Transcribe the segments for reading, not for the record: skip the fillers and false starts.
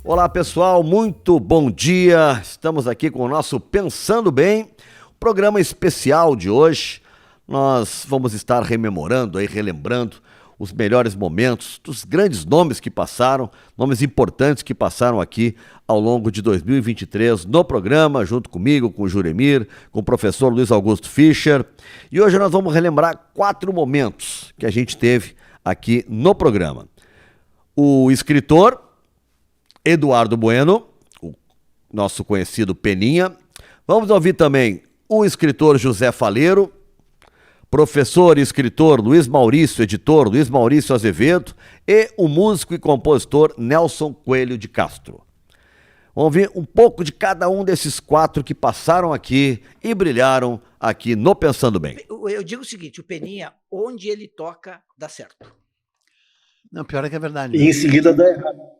Olá pessoal, muito bom dia. Estamos aqui com o nosso Pensando Bem, programa especial de hoje. Nós vamos estar rememorando, relembrando os melhores momentos dos grandes nomes que passaram, nomes importantes que passaram aqui ao longo de 2023 no programa, junto comigo, com o Juremir, com o professor Luiz Augusto Fischer. E hoje nós vamos relembrar 4 momentos que a gente teve aqui no programa. O escritor Eduardo Bueno, o nosso conhecido Peninha. Vamos ouvir também o escritor José Faleiro, professor e escritor Luiz Maurício, editor Luiz Maurício Azevedo e o músico e compositor Nelson Coelho de Castro. Vamos ver um pouco de cada um desses 4 que passaram aqui e brilharam aqui no Pensando Bem. Eu digo o seguinte, o Peninha, onde ele toca, dá certo. Não, pior é que é verdade. E em seguida dá errado.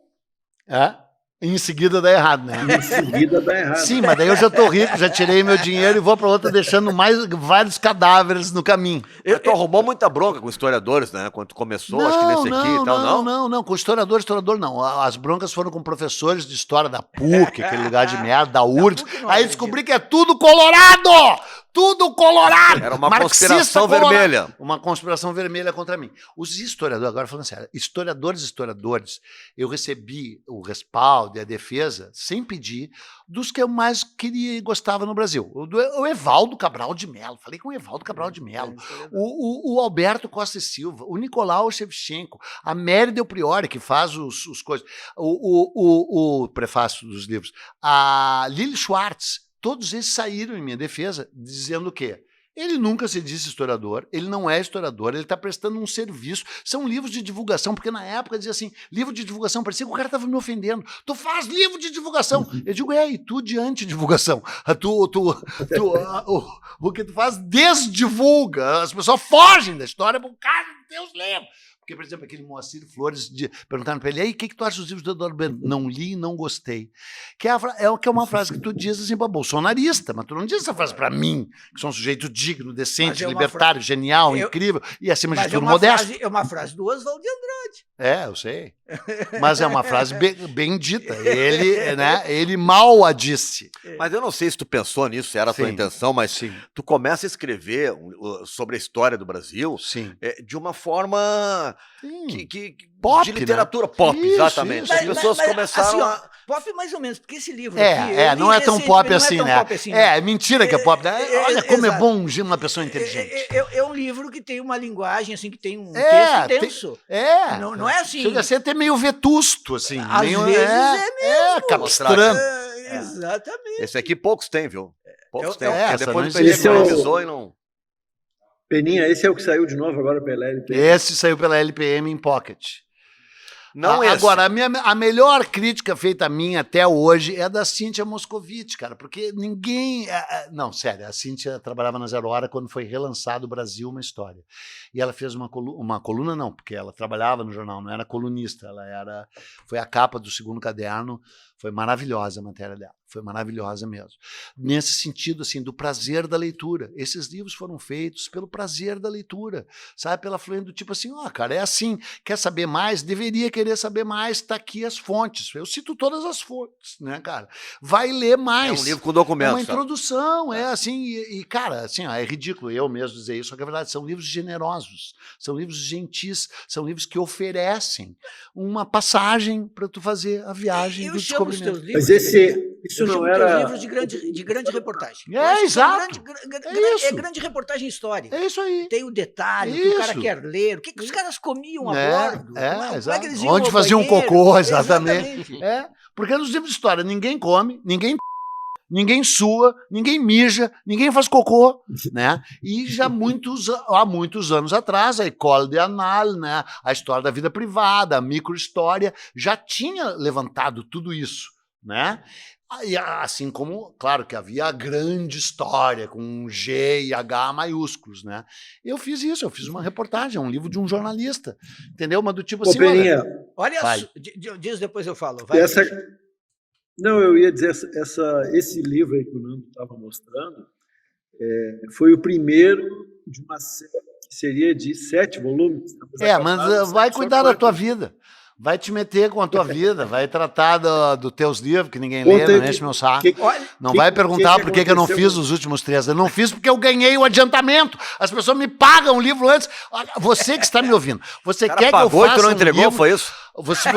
Em seguida dá errado, né? Em seguida dá errado. Sim, mas daí eu já tô rico, já tirei meu dinheiro e vou para outra deixando vários cadáveres no caminho. Tu arrumou muita bronca com historiadores, né? Quando tu começou, acho que nesse aqui e tal, não. Com historiador não. As broncas foram com professores de história da PUC, aquele lugar de merda, da URGS. Aí descobri que é tudo colorado! Tudo colorado! Era uma conspiração vermelha. Uma conspiração vermelha contra mim. Os historiadores, agora falando sério, historiadores, eu recebi o respaldo e a defesa, sem pedir, dos que eu mais queria e gostava no Brasil. O Evaldo Cabral de Mello, falei com o Evaldo Cabral de Mello, o Alberto Costa e Silva, o Nicolau Shevchenko, a Mary Del Priore, que faz os coisas, o prefácio dos livros, a Lili Schwartz. Todos eles saíram em minha defesa dizendo o quê? Ele nunca se disse historiador, ele não é historiador, ele está prestando um serviço. São livros de divulgação, porque na época dizia assim, livro de divulgação, parecia que o cara estava me ofendendo. Tu faz livro de divulgação. Eu digo, e tu de antidivulgação. O que tu faz desdivulga. As pessoas fogem da história por causa de Deus lembra. Porque, por exemplo, aquele Moacir Flores perguntaram para ele, aí, o que tu acha dos livros do Eduardo Bueno? Não li e não gostei. Que é uma frase que tu diz assim para bolsonarista, mas tu não diz essa frase para mim, que sou um sujeito digno, decente, libertário, genial, incrível e, acima de tudo, modesto. É uma frase do Oswald de Andrade. Eu sei. Mas é uma frase bem dita. Ele mal a disse. Mas eu não sei se tu pensou nisso, se era a tua intenção, mas tu começa a escrever sobre a história do Brasil de uma forma pop, de literatura, né? Pop, isso, exatamente. Isso. As pessoas começaram assim, a... Pop mais ou menos, porque esse livro aqui... não é tão pop assim, né? É mentira que é pop. Olha como é bom uma pessoa inteligente. É um livro que tem uma linguagem, assim, que tem um texto denso. Não é assim... Chega a ser até meio vetusto, assim. Às vezes é mesmo. Capistrano. Exatamente. Esse aqui poucos tem, viu? Poucos tem. Depois o Peninha revisou e não... Peninha, esse é o que saiu de novo agora pela LPM? Esse saiu pela LPM em Pocket. Não agora, a melhor crítica feita a mim até hoje é da Cíntia Moscovitch, cara, porque ninguém... Não, sério, a Cíntia trabalhava na Zero Hora quando foi relançado o Brasil, uma história. E ela fez uma coluna, não, porque ela trabalhava no jornal, não era colunista, foi a capa do segundo caderno, foi maravilhosa a matéria dela, foi maravilhosa mesmo. Nesse sentido, assim, do prazer da leitura. Esses livros foram feitos pelo prazer da leitura, sabe? Pela fluência do tipo assim, cara, é assim, quer saber mais? Deveria querer saber mais, tá aqui as fontes. Eu cito todas as fontes, né, cara? Vai ler mais. É um livro com documentos. É uma introdução, assim, cara, assim, é ridículo eu mesmo dizer isso, só que é verdade, são livros generosos, são livros gentis, são livros que oferecem uma passagem para tu fazer a viagem do descobrimento. Mas isso não era... livros de grande reportagem. Exato. É grande reportagem histórica. É isso aí. Tem o detalhe, que o cara quer ler, o que os caras comiam a bordo. Exato. Que eles iam onde ao faziam banheiro. Cocô, exatamente. Porque nos livros de história ninguém come, ninguém sua, ninguém mija, ninguém faz cocô, né? E já há muitos anos atrás, a École de Annales, né? A história da vida privada, a microhistória, já tinha levantado tudo isso, né? E assim como, claro, que havia a grande história com G e H maiúsculos, né? Eu fiz isso, eu fiz uma reportagem, um livro de um jornalista, entendeu? Mas do tipo assim, Peninha, olha, diz depois eu falo. Vai, não, eu ia dizer, esse livro aí que o Nando estava mostrando foi o primeiro de uma série que seria de 7 volumes. Mas vai cuidar da tua vida. Vai te meter com a tua vida, vai tratar dos teus livros, que ninguém lê, não enche meu saco. Não vai perguntar por que eu não fiz os últimos 3. Eu não fiz porque eu ganhei o adiantamento. As pessoas me pagam o livro antes. Você que está me ouvindo, você quer que eu faça tu não entregou, livro, foi isso?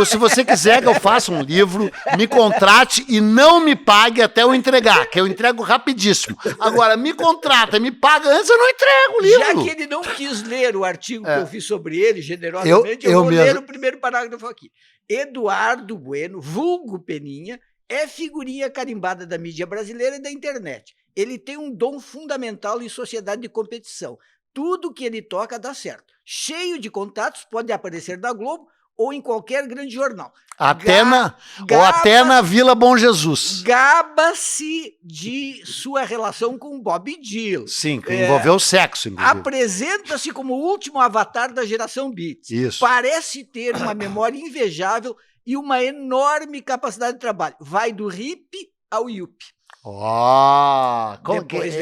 Se você quiser que eu faça um livro, me contrate e não me pague até eu entregar, que eu entrego rapidíssimo. Agora, me contrata e me paga antes, eu não entrego o livro. Já que ele não quis ler o artigo que eu fiz sobre ele, generosamente, eu vou ler o primeiro parágrafo aqui. Eduardo Bueno, vulgo Peninha, é figurinha carimbada da mídia brasileira e da internet. Ele tem um dom fundamental em sociedade de competição. Tudo que ele toca dá certo. Cheio de contatos, pode aparecer na Globo ou em qualquer grande jornal. Até na Vila Bom Jesus. Gaba-se de sua relação com Bob Dylan. Sim, que envolveu o sexo, inclusive. Apresenta-se como o último avatar da geração Beats. Isso. Parece ter uma memória invejável e uma enorme capacidade de trabalho. Vai do hip ao yuppie.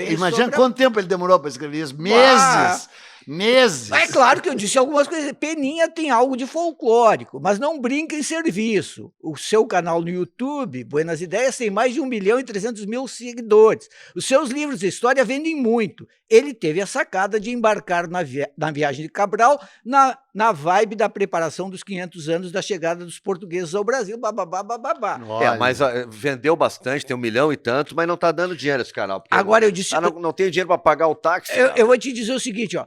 Imagina quanto tempo ele demorou para escrever isso. Meses. É claro que eu disse algumas coisas. Peninha tem algo de folclórico, mas não brinca em serviço. O seu canal no YouTube, Buenas Ideias, tem mais de 1.300.000 seguidores. Os seus livros de história vendem muito. Ele teve a sacada de embarcar na viagem de Cabral na vibe da preparação dos 500 anos da chegada dos portugueses ao Brasil. Bababá. Mas vendeu bastante, tem 1 milhão e tantos, mas não está dando dinheiro esse canal. Agora eu disse... não tem dinheiro para pagar o táxi. Eu vou te dizer o seguinte, ó.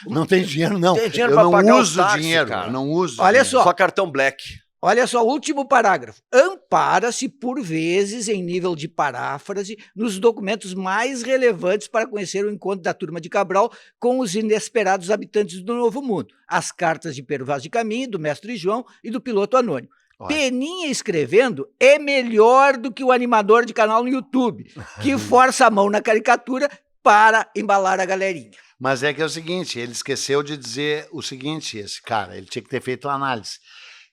Não tem dinheiro, não. Tem dinheiro eu não uso táxi, dinheiro, cara. Eu não uso. Olha dinheiro. só cartão black. Olha só, último parágrafo. Ampara-se, por vezes, em nível de paráfrase, nos documentos mais relevantes para conhecer o encontro da turma de Cabral com os inesperados habitantes do Novo Mundo. As cartas de Pero Vaz de Caminha, do mestre João e do piloto anônimo. Peninha escrevendo é melhor do que o animador de canal no YouTube, que força a mão na caricatura para embalar a galerinha. Mas é que é o seguinte, ele esqueceu de dizer o seguinte, esse cara, ele tinha que ter feito uma análise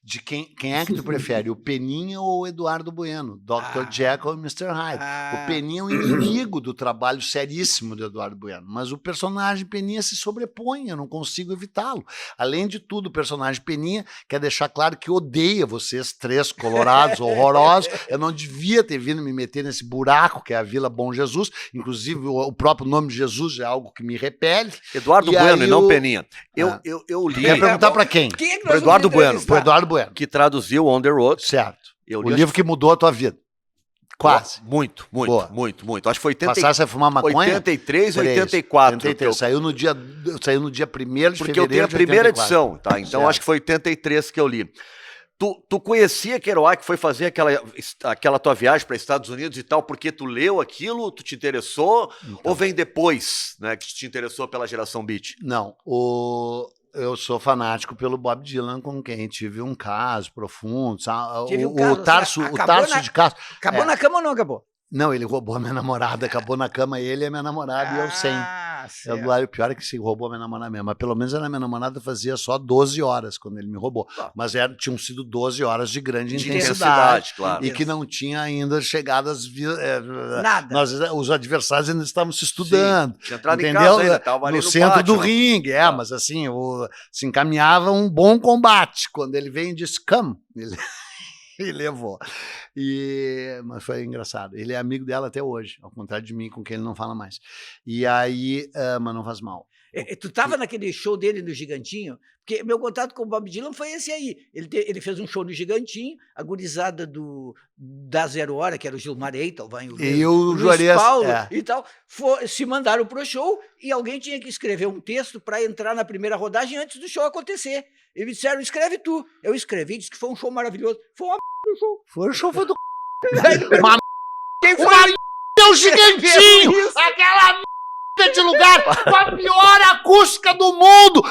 de quem é que tu prefere, o Peninha ou o Eduardo Bueno, Dr. Jekyll e Mr. Hyde. O Peninha é um inimigo do trabalho seríssimo do Eduardo Bueno, mas o personagem Peninha se sobrepõe, eu não consigo evitá-lo. Além de tudo, o personagem Peninha quer deixar claro que odeia vocês 3 colorados horrorosos, eu não devia ter vindo me meter nesse buraco que é a Vila Bom Jesus, inclusive o próprio nome de Jesus é algo que me repele. Eduardo Bueno e não Peninha. Eu li... Quer perguntar para quem? Pro Eduardo Bueno. Pro Eduardo Bueno. Que traduziu On the Road. Certo. O livro que mudou a tua vida. Quase. Muito. Acho que foi Passasse a fumar maconha? 83, 84. 83. Saiu no dia 1º de fevereiro. Porque eu tenho a primeira edição, tá? Então certo. Acho que foi 83 que eu li. Tu conhecia Kerouac, que foi fazer aquela tua viagem para Estados Unidos e tal, porque tu leu aquilo, tu te interessou, então. Ou vem depois, né, que te interessou pela geração Beat? Não, eu sou fanático pelo Bob Dylan, com quem tive um caso profundo. O Tarso de Castro. Acabou na cama ou não acabou? Não, ele roubou a minha namorada, acabou na cama, ele é minha namorada e eu sem. O pior é que se roubou a minha namorada mesmo, mas pelo menos a minha namorada fazia só 12 horas quando ele me roubou. Mas tinham sido 12 horas de grande intensidade, claro. E que não tinha ainda chegado às... Nada. Os adversários ainda estavam se estudando. Sim. Tinha entrado entendeu? Em casa ainda, tava ali no centro pátio, do ringue, mas assim, se encaminhava um bom combate. Quando ele veio e disse, come, e levou. Mas foi engraçado. Ele é amigo dela até hoje, ao contrário de mim, com quem ele não fala mais. E aí, mas não faz mal. Tu estava naquele show dele no Gigantinho? Porque meu contato com o Bob Dylan foi esse aí. Ele fez um show no Gigantinho, a gurizada da Zero Hora, que era o Gilmar Eitel, e o Juarez Paulo e tal, se mandaram pro show e alguém tinha que escrever um texto para entrar na primeira rodagem antes do show acontecer. E me disseram, escreve tu. Eu escrevi, disse que foi um show maravilhoso. Foi uma o show foi do Quem foi? O Gigantinho! Aquela de lugar com a pior acústica do mundo!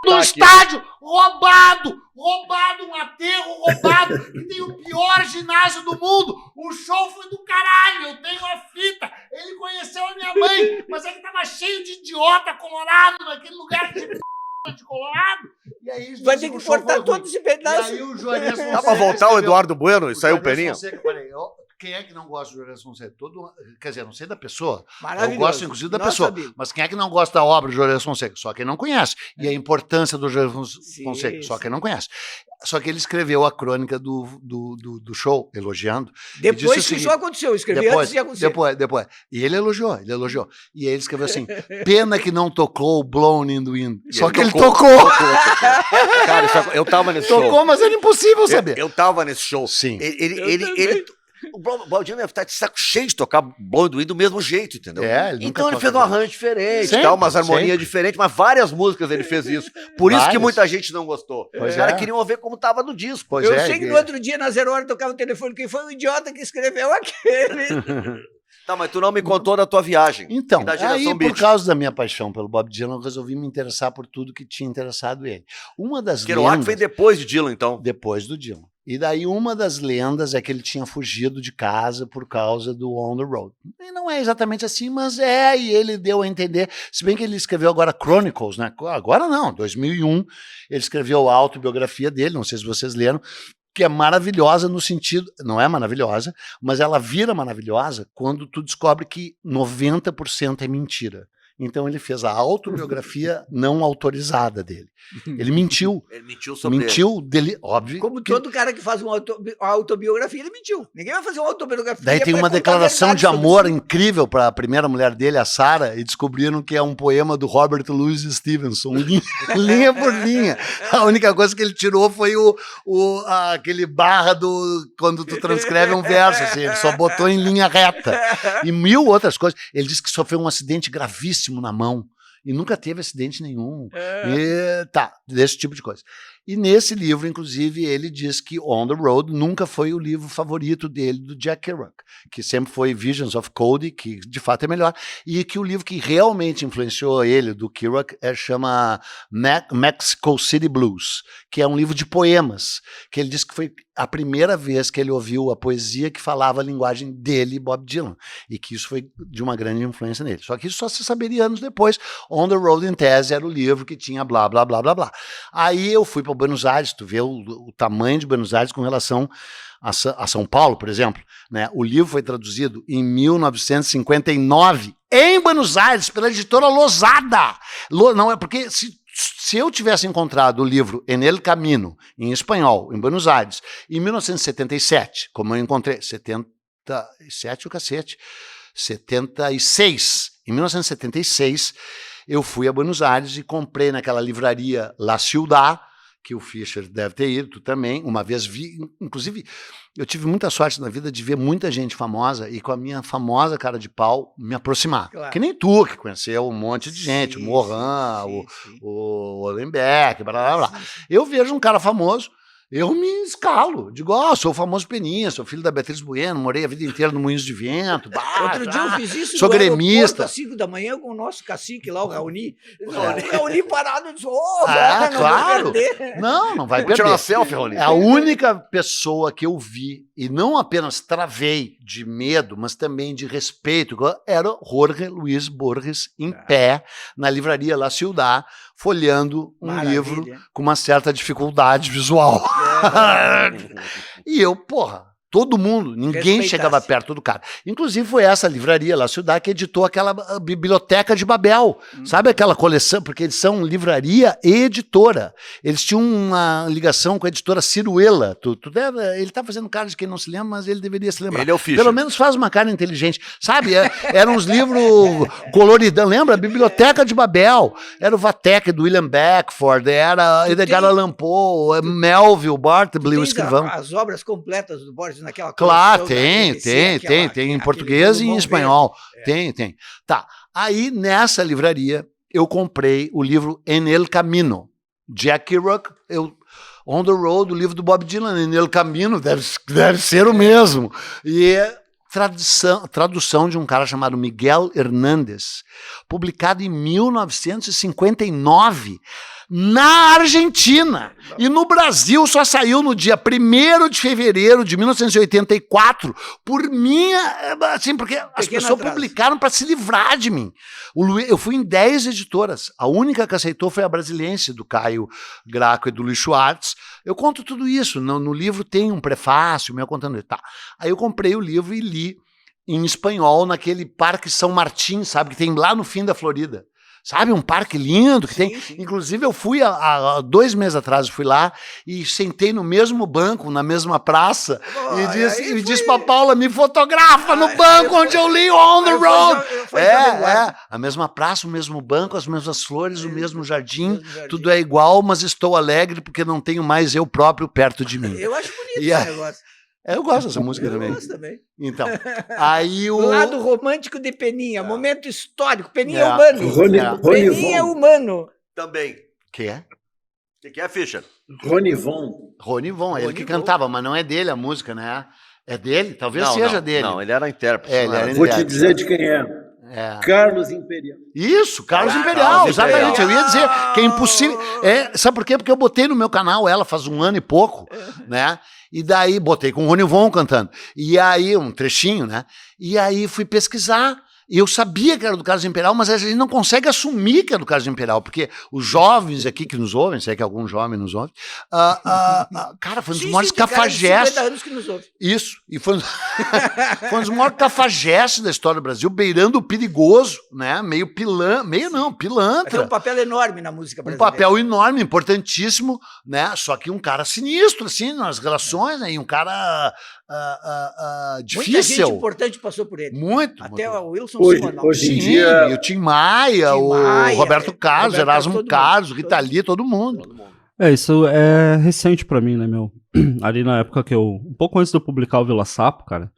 Do estádio! Roubado! Um aterro roubado! Que tem o pior ginásio do mundo! O show foi do caralho! Eu tenho a fita! Ele conheceu a minha mãe! Mas é que tava cheio de idiota colorado naquele lugar de colorado! E aí, vai ter que cortar todos os pedaços. E aí o Juarez Fonseca... Dá pra voltar o Eduardo Bueno e saiu o Peninha? Quem é que não gosta do Juarez Fonseca? Quer dizer, não sei da pessoa. Maravilhoso. Eu gosto, inclusive, da pessoa. Mas quem é que não gosta da obra do Juarez Fonseca? Só quem não conhece. E a importância do Juarez Fonseca? Só quem não conhece. Só que ele escreveu a crônica do show, elogiando. Depois que isso aconteceu, escrevi antes de acontecer. Depois. E ele elogiou. E aí ele escreveu assim, pena que não tocou Blown in the Wind. Só que ele tocou. Cara, eu tava nesse show. Tocou, mas era impossível saber. Eu tava nesse show. Sim. O Bob Dylan deve estar de saco cheio de tocar Blow in the Wind do mesmo jeito, entendeu? Então ele fez um arranjo diferente, umas harmonias diferentes, mas várias músicas ele fez isso. Por isso que muita gente não gostou. Os caras queriam ver como tava no disco. Eu sei que no outro dia, na 0 hora, tocava o telefone, quem foi o idiota que escreveu aquele? Tá, mas tu não me contou da tua viagem. Então, da aí Geração por Beat. causa da minha paixão pelo Bob Dylan, eu resolvi me interessar por tudo que tinha interessado ele. Uma das Kerouac lendas... foi depois de Dylan, então. Depois do Dylan. E daí uma das lendas é que ele tinha fugido de casa por causa do On the Road. E não é exatamente assim, mas e ele deu a entender, se bem que ele escreveu agora Chronicles, né? Agora não, 2001, ele escreveu a autobiografia dele, não sei se vocês leram, que é maravilhosa no sentido, não é maravilhosa, mas ela vira maravilhosa quando tu descobre que 90% é mentira. Então ele fez a autobiografia não autorizada dele. Ele mentiu. Ele mentiu sobre mentiu dele, óbvio. Como todo cara que faz uma autobiografia, ele mentiu. Ninguém vai fazer uma autobiografia. Daí tem uma declaração de amor incrível para a primeira mulher dele, a Sarah, e descobriram que é um poema do Robert Louis Stevenson, linha por linha. A única coisa que ele tirou foi aquele barra quando tu transcreve um verso, assim, ele só botou em linha reta. E 1000 outras coisas. Ele disse que sofreu um acidente gravíssimo na mão e nunca teve acidente nenhum. Desse tipo de coisa. E nesse livro, inclusive, ele diz que On the Road nunca foi o livro favorito dele, do Jack Kerouac, que sempre foi Visions of Cody, que de fato é melhor, e que o livro que realmente influenciou ele, do Kerouac, chama Mexico City Blues, que é um livro de poemas, que ele diz que foi a primeira vez que ele ouviu a poesia que falava a linguagem dele, Bob Dylan, e que isso foi de uma grande influência nele. Só que isso só se saberia anos depois. On the Road, em tese, era o livro que tinha blá, blá, blá, blá, blá. Aí eu fui para Buenos Aires, tu vê o tamanho de Buenos Aires com relação a São Paulo, por exemplo, né? O livro foi traduzido em 1959 em Buenos Aires pela editora Losada. Não é porque se eu tivesse encontrado o livro En el Camino em espanhol em Buenos Aires em 1977, como eu encontrei 77 o cacete, 76, em 1976 eu fui a Buenos Aires e comprei naquela livraria La Ciudad, que o Fischer deve ter ido, tu também, uma vez vi, inclusive, eu tive muita sorte na vida de ver muita gente famosa e com a minha famosa cara de pau me aproximar. Claro. Que nem tu, que conheceu um monte de gente, o Morin, o Olenbeck, blá, blá, blá. Eu vejo um cara famoso, eu me escalo, digo, sou o famoso Peninha, sou filho da Beatriz Bueno, morei a vida inteira no Moinhos de Vento. Outro dia eu fiz isso sou gremista. Às 5 da manhã com o nosso cacique lá, o Raoni. O Raoni parado, eu disse, claro. Não vai perder. Tirar uma selfie, Raoni. É a única pessoa que eu vi, e não apenas travei de medo, mas também de respeito, era Jorge Luis Borges, em pé, na livraria La Ciudad, folheando um livro com uma certa dificuldade visual. E eu, todo mundo, ninguém chegava perto do cara. Inclusive foi essa livraria La Ciudad que editou aquela Biblioteca de Babel. Sabe aquela coleção? Porque eles são livraria e editora. Eles tinham uma ligação com a editora Ciruela. Ele tá fazendo cara de quem não se lembra, mas ele deveria se lembrar. Ele é o Fischer. Pelo menos faz uma cara inteligente. Sabe? Eram uns livros coloridão. Lembra? Biblioteca de Babel. Era o Vatek, do William Beckford. Era Edgar Allan Poe, Melville, Bartleby, o escrivão. As obras completas do Borges naquela claro, tem em português e em espanhol. Tem. Tá. Aí, nessa livraria, eu comprei o livro En el Camino, Jack Kerouac, On the Road, o livro do Bob Dylan, En el Camino, deve ser o mesmo. E tradução de um cara chamado Miguel Hernández, publicado em 1959, na Argentina. E no Brasil só saiu no dia 1º de fevereiro de 1984, por minha... Assim, porque as pessoas publicaram para se livrar de mim. Eu fui em 10 editoras. A única que aceitou foi a Brasiliense, do Caio Graco e do Luiz Schwartz. Eu conto tudo isso. No livro tem um prefácio meu contando. Tá. Aí eu comprei o livro e li em espanhol naquele Parque São Martín, sabe? Que tem lá no fim da Florida. Sabe, um parque lindo que tem. Sim. Inclusive, eu fui há 2 meses atrás, eu fui lá e sentei no mesmo banco, na mesma praça, e disse pra Paula, me fotografa no banco onde eu li On the Road. A mesma praça, o mesmo banco, as mesmas flores, o mesmo jardim, tudo é igual, mas estou alegre porque não tenho mais eu próprio perto de mim. Eu acho bonito esse negócio. Eu gosto dessa música também. Eu gosto também. Então, aí o... Lado romântico de Peninha, momento histórico. Peninha é humano. Peninha é humano. Também. Que é? O que é, Fischer? Rony Von, ele que cantava, mas não é dele a música, né? É dele? Talvez seja dele. Não, ele era intérprete. Vou te dizer de quem é. Carlos Imperial. Isso, Carlos Imperial, exatamente. Eu ia dizer que é impossível. Sabe por quê? Porque eu botei no meu canal ela faz 1 ano e pouco, né? E daí botei com o Rony Von cantando. E aí, um trechinho, né? E aí fui pesquisar. E eu sabia que era do Carlos Imperial, mas a gente não consegue assumir que é do Carlos Imperial, porque os jovens aqui que nos ouvem, se é que algum jovem nos ouve, cara, foi um dos maiores cafajestes. 50 anos que nos ouve. Isso, e foi um dos maiores cafajestes da história do Brasil, beirando o perigoso, né? Meio pilantra. Tem um papel enorme na música brasileira. Um papel enorme, importantíssimo, né? Só que um cara sinistro, assim, nas relações, né? E um cara difícil. Muita gente importante passou por ele. Muito. Até o Wilson Simonal. Hoje em dia... E o Tim Maia, o Roberto Carlos, Erasmo Carlos, Rita Lee, todo mundo. Isso é recente pra mim, né, meu? Ali na época que um pouco antes de eu publicar o Vila Sapo, cara,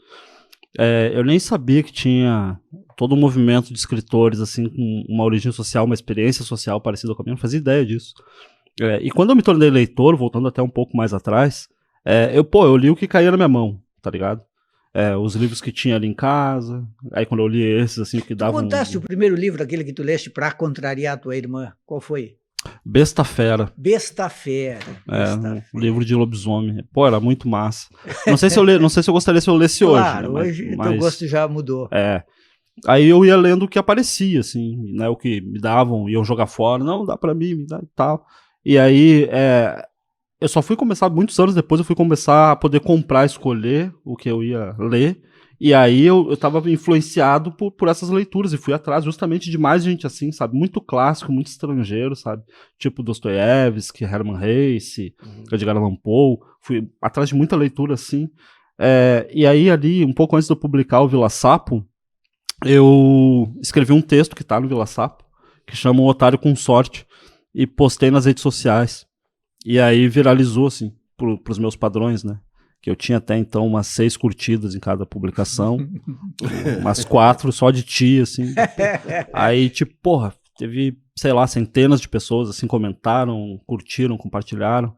eu nem sabia que tinha todo um movimento de escritores, assim, com uma origem social, uma experiência social parecida com a minha, não fazia ideia disso. E quando eu me tornei leitor, voltando até um pouco mais atrás, eu li o que caía na minha mão, tá ligado? Os livros que tinha ali em casa, aí quando eu li esses, assim, que davam... Tu contaste o primeiro livro, aquele que tu leste pra contrariar a tua irmã, qual foi? Besta Fera. Besta Fera. Um livro de lobisomem. Pô, era muito massa. Não sei se eu gostaria se eu lesse hoje. Claro, né? Hoje teu gosto já mudou. Aí eu ia lendo o que aparecia, assim, né, o que me davam, iam jogar fora, não, dá pra mim, me dá e tal. E aí, eu só fui começar, muitos anos depois, eu fui começar a poder comprar, escolher o que eu ia ler, e aí eu tava influenciado por essas leituras, e fui atrás justamente de mais gente assim, sabe, muito clássico, muito estrangeiro, sabe, tipo Dostoiévski, Hermann Hesse, Edgar Allan Poe, fui atrás de muita leitura assim, e aí ali, um pouco antes de eu publicar o Vila Sapo, eu escrevi um texto que tá no Vila Sapo, que chama O Otário com Sorte, e postei nas redes sociais. E aí viralizou, assim, pros meus padrões, né? Que eu tinha até então umas 6 curtidas em cada publicação, umas 4 só de ti, assim. Aí, tipo, porra, teve, sei lá, centenas de pessoas, assim, comentaram, curtiram, compartilharam.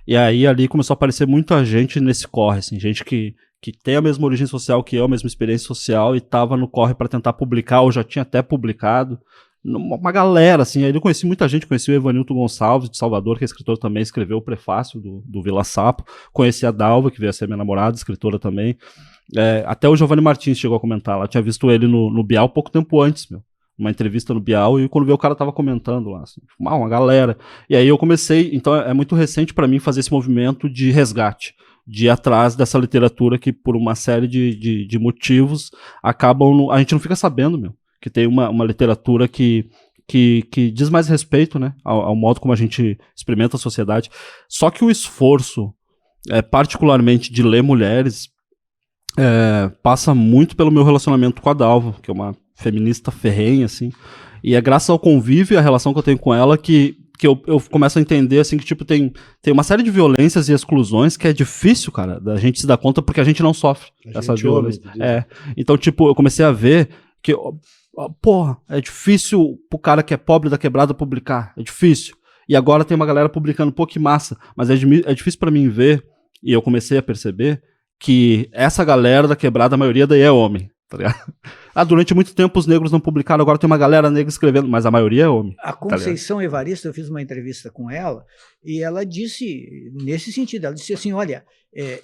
E aí ali começou a aparecer muita gente nesse corre, assim, gente que tem a mesma origem social que eu, a mesma experiência social, e tava no corre para tentar publicar, ou já tinha até publicado. Uma galera, assim, aí eu conheci muita gente, conheci o Evanilton Gonçalves, de Salvador, que é escritor também, escreveu o prefácio do Vila Sapo, conheci a Dalva, que veio a ser minha namorada, escritora também, até o Giovanni Martins chegou a comentar, lá tinha visto ele no Bial pouco tempo antes, uma entrevista no Bial, e quando veio o cara tava comentando lá, assim, uma galera, e aí eu comecei, então é muito recente para mim fazer esse movimento de resgate, de ir atrás dessa literatura que por uma série de motivos acabam, a gente não fica sabendo, que tem uma literatura que diz mais respeito, né, ao modo como a gente experimenta a sociedade. Só que o esforço, particularmente de ler mulheres, passa muito pelo meu relacionamento com a Dalva, que é uma feminista ferrenha, assim, e é graças ao convívio e a relação que eu tenho com ela que eu começo a entender, assim, que tipo, tem uma série de violências e exclusões que é difícil, cara, da gente se dar conta porque a gente não sofre essa violência. Então, tipo, eu comecei a ver que... Porra, é difícil pro cara que é pobre da quebrada publicar, é difícil. E agora tem uma galera publicando, pô, que massa. Mas é difícil pra mim ver, e eu comecei a perceber, que essa galera da quebrada, a maioria daí é homem, tá ligado? Durante muito tempo os negros não publicaram, agora tem uma galera negra escrevendo, mas a maioria é homem. A Conceição Evaristo, eu fiz uma entrevista com ela, e ela disse, nesse sentido, ela disse assim, olha,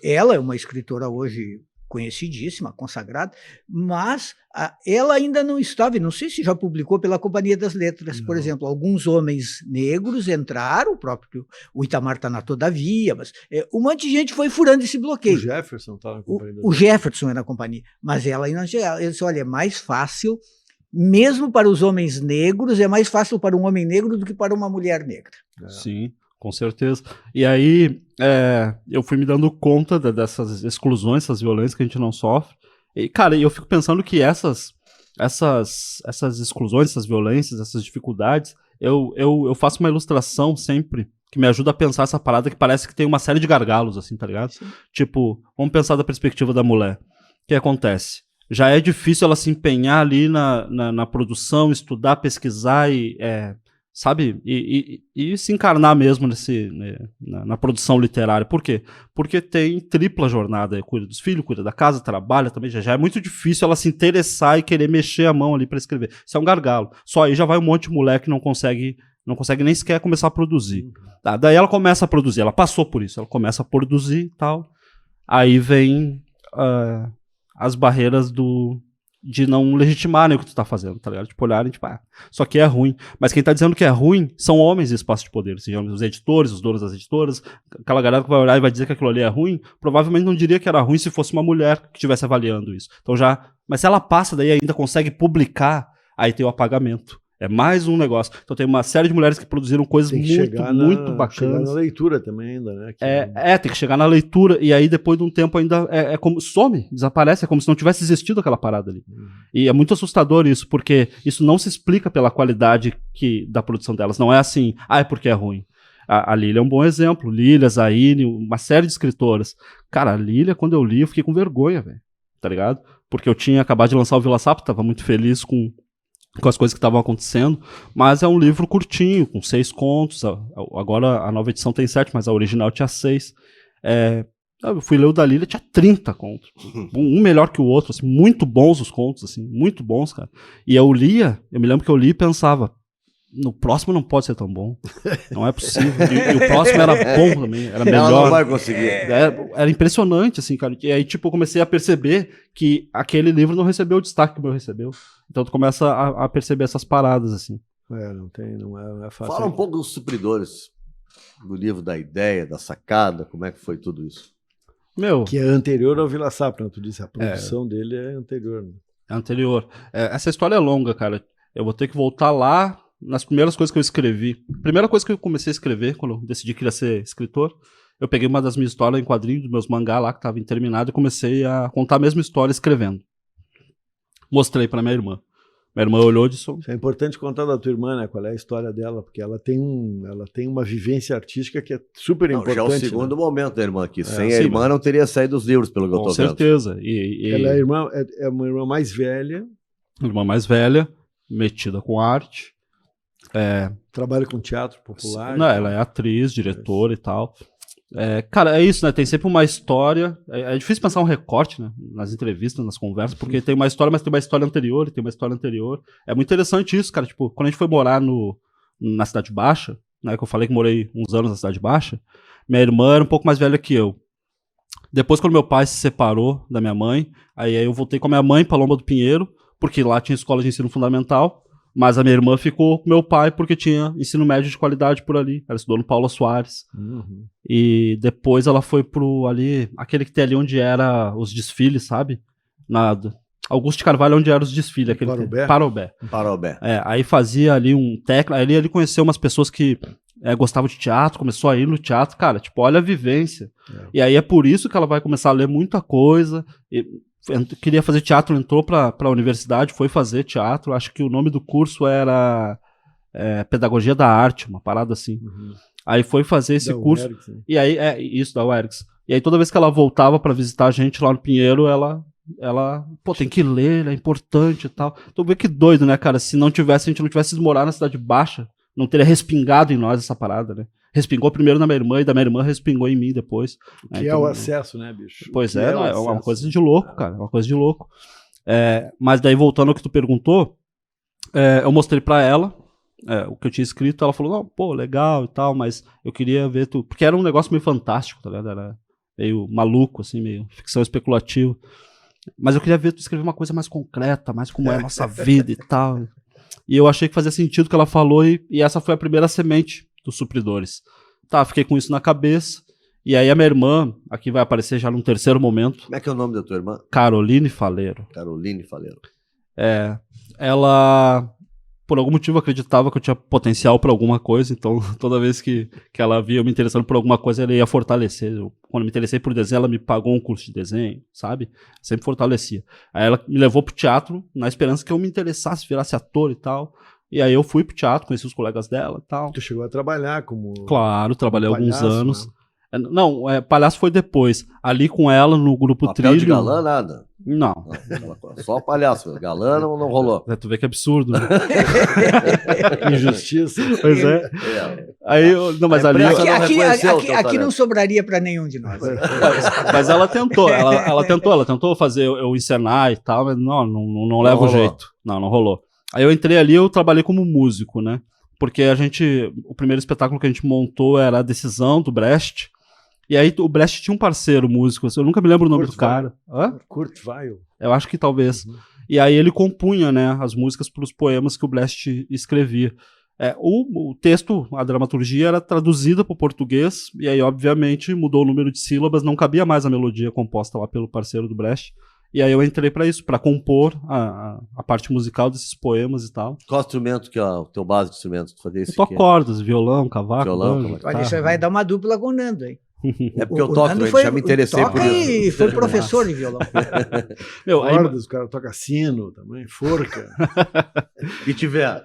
ela é uma escritora hoje conhecidíssima, consagrada, mas ela ainda não estava, e não sei se já publicou pela Companhia das Letras, por exemplo, alguns homens negros entraram, o Itamar está na Todavia, mas um monte de gente foi furando esse bloqueio. O Jefferson estava na Companhia das Letras. O Jefferson era na Companhia, mas ela ainda não chegava. Ele disse, olha, é mais fácil mesmo para os homens negros, é mais fácil para um homem negro do que para uma mulher negra. Sim, com certeza. E aí, eu fui me dando conta dessas exclusões, essas violências que a gente não sofre. E, cara, eu fico pensando que essas exclusões, essas violências, essas dificuldades, eu faço uma ilustração sempre que me ajuda a pensar essa parada que parece que tem uma série de gargalos, assim, tá ligado? Sim. Tipo, vamos pensar da perspectiva da mulher. O que acontece? Já é difícil ela se empenhar ali na produção, estudar, pesquisar e, sabe? E se encarnar mesmo na produção literária. Por quê? Porque tem tripla jornada. Cuida dos filhos, cuida da casa, trabalha também. Já é muito difícil ela se interessar e querer mexer a mão ali pra escrever. Isso é um gargalo. Só aí já vai um monte de moleque que não consegue nem sequer começar a produzir. Tá, daí ela começa a produzir. Ela passou por isso. Ela começa a produzir e tal. Aí vem as barreiras de não legitimarem o que tu tá fazendo, tá ligado? Tipo, olharem, tipo, só que é ruim. Mas quem tá dizendo que é ruim são homens em espaço de poder, assim, os editores, os donos das editoras, aquela galera que vai olhar e vai dizer que aquilo ali é ruim, provavelmente não diria que era ruim se fosse uma mulher que estivesse avaliando isso. Então mas se ela passa daí e ainda consegue publicar, aí tem o apagamento. É mais um negócio. Então tem uma série de mulheres que produziram coisas muito bacanas. Chegar na leitura também ainda, né? Tem que chegar na leitura e aí depois de um tempo ainda é como some, desaparece, é como se não tivesse existido aquela parada ali. E é muito assustador isso, porque isso não se explica pela qualidade da produção delas. Não é assim, é porque é ruim. A Lília é um bom exemplo. Lília, Zaine, uma série de escritoras. Cara, a Lília, quando eu li, eu fiquei com vergonha, velho. Tá ligado? Porque eu tinha acabado de lançar o Vila Sapo, tava muito feliz com as coisas que estavam acontecendo, mas é um livro curtinho, com 6 contos, agora a nova edição tem 7, mas a original tinha 6. Eu fui ler o da Lília, tinha 30 contos, um melhor que o outro, assim, muito bons os contos, assim, muito bons, cara. E eu me lembro que eu li e pensava, no próximo não pode ser tão bom, não é possível, e o próximo era bom também, era melhor. Ela não vai conseguir. Era impressionante, assim, cara, e aí, tipo, eu comecei a perceber que aquele livro não recebeu o destaque que o meu recebeu. Então tu começa a perceber essas paradas, assim. Não é fácil. Fala um pouco dos supridores, do livro, da ideia, da sacada, como é que foi tudo isso? Que é anterior ao Vila Sapo, né? Tu disse, a produção dele é anterior. Né? É anterior. Essa história é longa, cara. Eu vou ter que voltar lá nas primeiras coisas que eu escrevi. Primeira coisa que eu comecei a escrever, quando eu decidi que ia ser escritor, eu peguei uma das minhas histórias em quadrinhos, dos meus mangá lá, que estava interminado, e comecei a contar a mesma história escrevendo. Mostrei pra minha irmã. Minha irmã olhou e disse... Isso é importante contar da tua irmã, né? Qual é a história dela, porque ela tem uma vivência artística que é super importante. Já é o segundo momento da irmã aqui. Sem a sim, irmã não teria saído os livros, pelo que eu tô vendo. Com certeza. Ela é uma irmã mais velha. Irmã mais velha, metida com arte. Trabalha com teatro popular. Não, ela é atriz, diretora e tal. Cara, é isso, né? Tem sempre uma história. É difícil pensar um recorte, né? Nas entrevistas, nas conversas, porque tem uma história, mas tem uma história anterior, e tem uma história anterior. É muito interessante isso, cara. Tipo, quando a gente foi morar na Cidade Baixa, né? Que eu falei que morei uns anos na Cidade Baixa, minha irmã era um pouco mais velha que eu. Depois, quando meu pai se separou da minha mãe, aí eu voltei com a minha mãe pra Lomba do Pinheiro, porque lá tinha escola de ensino fundamental. Mas a minha irmã ficou com meu pai porque tinha ensino médio de qualidade por ali. Ela estudou no Paula Soares. E depois ela foi pro ali, aquele que tem ali onde era os desfiles, sabe? Augusto de Carvalho, onde eram os desfiles. Parobé. Aí fazia ali um técnico. Aí ele conheceu umas pessoas que gostavam de teatro, começou a ir no teatro. Cara, tipo, olha a vivência. E aí é por isso que ela vai começar a ler muita coisa. Queria fazer teatro, entrou pra universidade, foi fazer teatro. Acho que o nome do curso era Pedagogia da Arte, uma parada assim. Aí foi fazer esse curso. UERGS, né? E aí, isso, da UERGS. E aí toda vez que ela voltava pra visitar a gente lá no Pinheiro, ela tem que ler, é importante e tal. Então vê que doido, né, cara? Se a gente não tivesse ido morar na Cidade Baixa, não teria respingado em nós essa parada, né? Respingou primeiro na minha irmã e da minha irmã respingou em mim depois. Que então, é o acesso, né, bicho? Pois é uma coisa de louco, cara. É uma coisa de louco. Mas daí, voltando ao que tu perguntou, eu mostrei pra ela o que eu tinha escrito. Ela falou, não, pô, legal e tal, mas eu queria ver tu... Porque era um negócio meio fantástico, tá ligado? Era meio maluco, assim, meio ficção especulativa. Mas eu queria ver tu escrever uma coisa mais concreta, mais como é a nossa vida e tal. E eu achei que fazia sentido o que ela falou e essa foi a primeira semente dos supridores. Tá, fiquei com isso na cabeça. E aí a minha irmã, aqui vai aparecer já num terceiro momento. Como é que é o nome da tua irmã? Caroline Faleiro. Caroline Faleiro. ela, por algum motivo, acreditava que eu tinha potencial para alguma coisa, então toda vez que ela via eu me interessando por alguma coisa, ela ia fortalecer. Quando eu me interessei por desenho, ela me pagou um curso de desenho, sabe? Sempre fortalecia. Aí ela me levou pro teatro, na esperança que eu me interessasse, virasse ator e tal. E aí eu fui pro teatro, conheci os colegas dela e tal. Tu chegou a trabalhar como... Claro, trabalhei alguns palhaço, anos. né? Não, palhaço foi depois. Ali com ela, no grupo Papel Trilho... de galã, nada. Não. Só palhaço. Galã não rolou. Tu vê que absurdo, né? Injustiça. Pois é. É. Aí, não, mas A ali... imprensa não Aqui reconheceu o teu não talento. sobraria para nenhum de nós. Mas ela tentou, ela tentou fazer eu encenar e tal, mas não leva o rolou. jeito. Não rolou. Aí eu entrei ali, eu trabalhei como músico, né? Porque o primeiro espetáculo que a gente montou era A Decisão, do Brecht. E aí o Brecht tinha um parceiro músico, eu nunca me lembro o nome Kurt do cara. Hã? Kurt Weill. Eu acho que talvez. E aí ele compunha, né, as músicas para os poemas que o Brecht escrevia. O texto, a dramaturgia era traduzida para o português, e aí, obviamente, mudou o número de sílabas, não cabia mais a melodia composta lá pelo parceiro do Brecht. E aí eu entrei para isso, para compor a parte musical desses poemas e tal. Qual instrumento que é o teu base de instrumentos? Tu fazia Eu isso toco aqui? cordas, violão, cavaco, Violão, banjo, cavaco. Olha, guitarra. isso vai dar uma dupla com o Nando, hein? É porque eu O toco, Nando eu já me interessei por toca isso. e foi professor de violão. Meu, aí, Cordas, o cara toca sino também, forca. E tiver.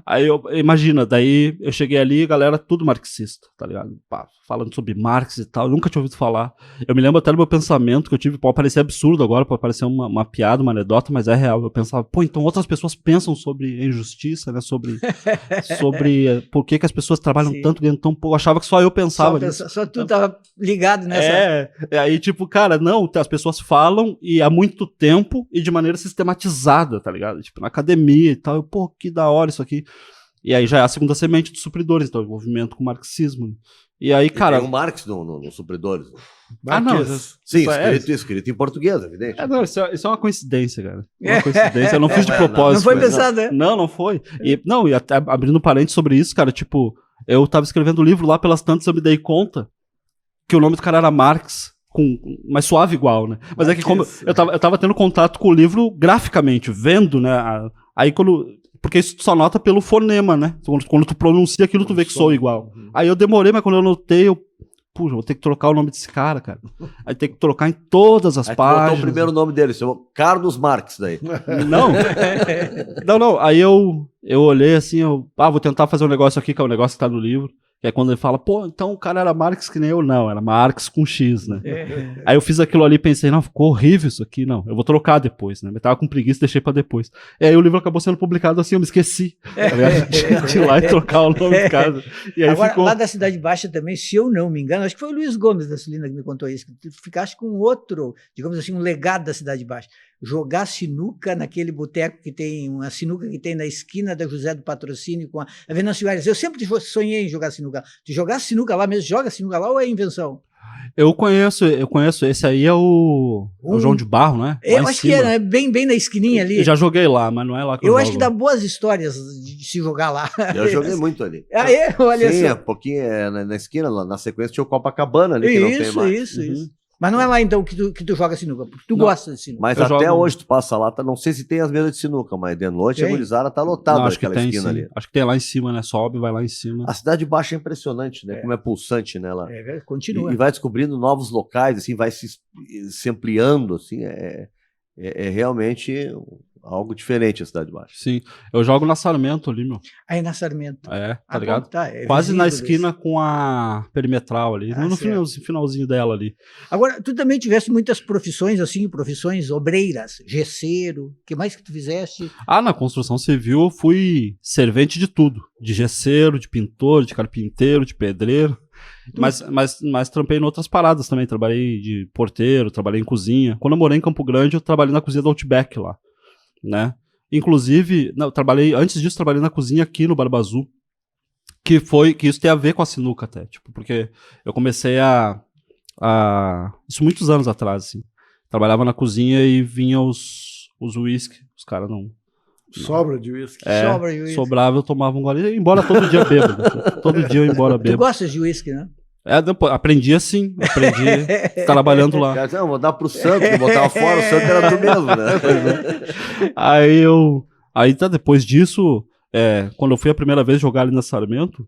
Aí imagina, daí eu cheguei ali, galera, tudo marxista, tá ligado? Pá, falando sobre Marx e tal, eu nunca tinha ouvido falar. Eu me lembro até do meu pensamento que eu tive, pode parecer absurdo agora, pode parecer uma piada, uma anedota, mas é real. Eu pensava, pô, então outras pessoas pensam sobre injustiça, né? Sobre por que as pessoas trabalham Sim. tanto, ganhando tão pouco. Eu achava que só eu pensava nisso. Só tu tava ligado nessa. Aí tipo, cara, não, as pessoas falam e há muito tempo e de maneira sistematizada, tá ligado? Tipo, na academia e tal, eu, pô, que da hora isso aqui. E aí já é a segunda semente dos supridores, então, envolvimento com o marxismo. E aí, cara... Tem um Marx no Supridores. Ah, não. Sim, Isso escrito em português, evidente. Não, isso é uma coincidência, cara. É uma coincidência, eu não fiz de propósito. Não foi mas- pensado, né? Não foi. E até abrindo parênteses sobre isso, cara, tipo, eu tava escrevendo o livro lá, pelas tantas eu me dei conta que o nome do cara era Marx, mais suave igual, né? Mas é que como eu tava tendo contato com o livro graficamente, vendo, né? Aí porque isso tu só nota pelo fonema, né? Quando tu pronuncia aquilo, tu vê que soa igual. Aí eu demorei, mas quando eu notei, puxa, vou ter que trocar o nome desse cara, cara. Aí tem que trocar em todas as Aí tu botou páginas. o primeiro nome dele, chamou Carlos Marx daí. Não, aí eu olhei assim, vou tentar fazer um negócio aqui, que é o negócio que tá no livro. Que é quando ele fala, pô, então o cara era Marx que nem eu. Não, era Marx com X, né? Aí eu fiz aquilo ali e pensei, não, ficou horrível isso aqui, não, eu vou trocar depois, né? Eu tava com preguiça, deixei pra depois. E aí o livro acabou sendo publicado assim, eu me esqueci, tá ligado? De ir lá e trocar o nome do cara. E aí Agora, ficou... lá da Cidade Baixa também, se eu não me engano, acho que foi o Luiz Gomes da Celina que me contou isso, que tu ficaste com outro, digamos assim, um legado da Cidade Baixa. Jogar sinuca naquele boteco que tem, uma sinuca que tem na esquina da José do Patrocínio com a Venâncio Aires. Eu sempre sonhei em jogar sinuca. Tu jogar sinuca lá mesmo, joga sinuca lá ou é invenção? Eu conheço, esse aí é o João de Barro, né? Lá Eu em acho cima. que é, né? Bem na esquininha ali. Eu já joguei lá, mas não é lá que eu Eu jogo. acho que dá boas histórias de se jogar lá. Eu joguei muito ali. Olha Sim, só. um pouquinho na esquina, lá na sequência tinha o Copacabana ali, que não tem mais. Isso. Mas não é lá então que tu joga sinuca, porque tu gosta de sinuca. Mas Eu até jogo- hoje tu passa lá, não sei se tem as mesas de sinuca, mas de noite a Tem? gurizada tá lotada Não, acho que naquela tem, esquina sim. ali. Acho que tem lá em cima, né? Sobe, vai lá em cima. A Cidade Baixa é impressionante, né? Como é pulsante, né? Lá. Continua. E vai descobrindo novos locais, assim, vai se ampliando, assim, é realmente algo diferente a Cidade Baixa. Sim. Eu jogo na Sarmento ali, meu. Aí na Sarmento. Tá ligado? Bom, tá, é Quase na visível esquina desse. com a perimetral ali. No certo. finalzinho dela ali. Agora, tu também tiveste muitas profissões, assim, profissões obreiras, gesseiro, o que mais que tu fizeste? Na construção civil eu fui servente de tudo. De gesseiro, de pintor, de carpinteiro, de pedreiro. Mas trampei em outras paradas também. Trabalhei de porteiro, trabalhei em cozinha. Quando eu morei em Campo Grande, eu trabalhei na cozinha do Outback lá, né? Inclusive, antes disso, trabalhei na cozinha aqui no Barba Azul, que isso tem a ver com a sinuca até, tipo, porque eu comecei isso muitos anos atrás, assim. Trabalhava na cozinha e vinha os whisky, os caras não... Sobra de uísque. Sobra de uísque. Sobrava, eu tomava um gole, embora todo dia bêbado. Todo dia eu ia embora Tu bêbado. gostas de uísque, né? Aprendi assim, aprendi trabalhando lá. Cara, não, vou dar pro Santos, vou botar fora, o Santos era tu mesmo, né? Aí tá, depois disso, quando eu fui a primeira vez jogar ali na Sarmento,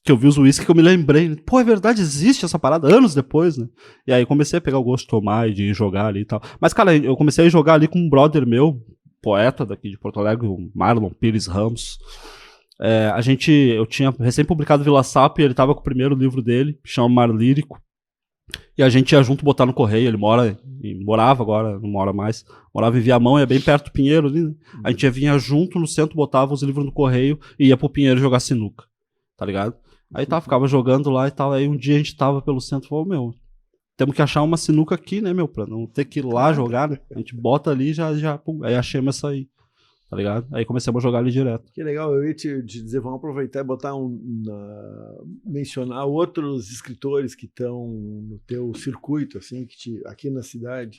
que eu vi os uísques que eu me lembrei, pô, é verdade, existe essa parada, anos depois, né? E aí comecei a pegar o gosto de tomar e de jogar ali e tal. Mas, cara, eu comecei a jogar ali com um brother meu, poeta daqui de Porto Alegre, o Marlon Pires Ramos. Eu tinha recém-publicado Vila Sapo e ele tava com o primeiro livro dele, chama Mar Lírico. E a gente ia junto botar no correio, ele morava agora, não mora mais, morava em Viamão, é bem perto do Pinheiro ali, né? A gente vinha junto no centro, botava os livros no correio e ia pro Pinheiro jogar sinuca, tá ligado? Aí ficava jogando lá e tal, aí um dia a gente tava pelo centro e falou, meu, temos que achar uma sinuca aqui, né, meu, pra não ter que ir lá jogar, né? A gente bota ali e já pum, aí achamos essa aí, tá ligado? Aí começamos a jogar ali direto. Que legal, eu ia te dizer, vamos aproveitar e botar mencionar outros escritores que estão no teu circuito, assim, aqui na cidade,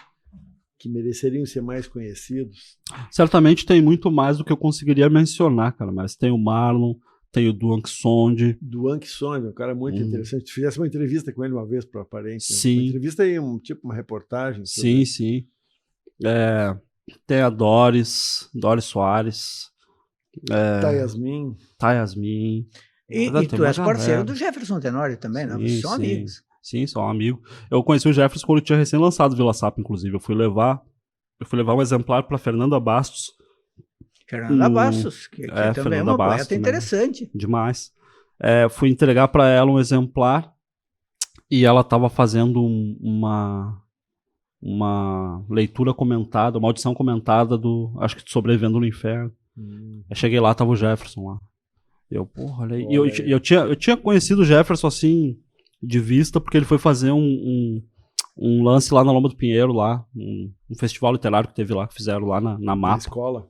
que mereceriam ser mais conhecidos. Certamente tem muito mais do que eu conseguiria mencionar, cara, mas tem o Marlon, tem o Duan Sonde. Duan Sonde, um cara muito interessante. Tu fizesse uma entrevista com ele uma vez para a Aparência. Sim. Uma entrevista aí, uma reportagem. Sim, sim. Tem a Doris Soares. Yasmin. E tu és parceiro do Jefferson Tenório também, né? Vocês são amigos. Sim, sou um amigo. Eu conheci o Jefferson quando tinha recém-lançado Vila Sapo, inclusive. Eu fui levar um exemplar para Fernanda Bastos. Fernanda Bastos, que também Fernanda é uma Bastos, poeta interessante. Demais. Fui entregar para ela um exemplar e ela estava fazendo uma leitura comentada, uma audição comentada acho que Sobrevivendo no Inferno. Eu cheguei lá, tava o Jefferson lá. Eu, porra, olha aí. E eu tinha conhecido o Jefferson assim, de vista, porque ele foi fazer um lance lá na Lomba do Pinheiro, lá, um festival literário que teve lá, que fizeram lá na MAPA. Na escola.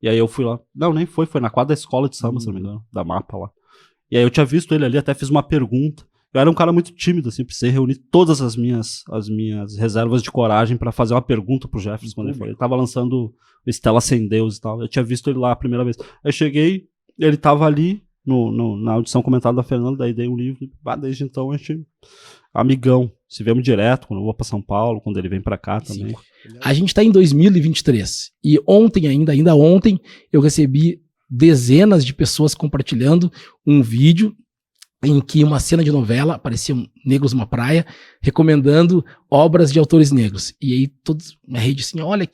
E aí eu fui lá. Não, nem foi na quadra da escola de samba, se não me engano, da MAPA lá. E aí eu tinha visto ele ali, até fiz uma pergunta. Eu era um cara muito tímido, assim, precisei reunir todas as minhas reservas de coragem pra fazer uma pergunta pro Jefferson quando ele foi. Ele tava lançando Estela Sem Deus e tal. Eu tinha visto ele lá a primeira vez. Aí eu cheguei, ele tava ali na audição comentada da Fernanda, daí dei um livro. Desde então a gente amigão. Se vemos direto quando eu vou pra São Paulo, quando ele vem pra cá também. Sim. A gente tá em 2023 e ontem ainda ontem, eu recebi dezenas de pessoas compartilhando um vídeo em que uma cena de novela, apareciam negros numa praia, recomendando obras de autores negros. E aí todos na rede assim, olha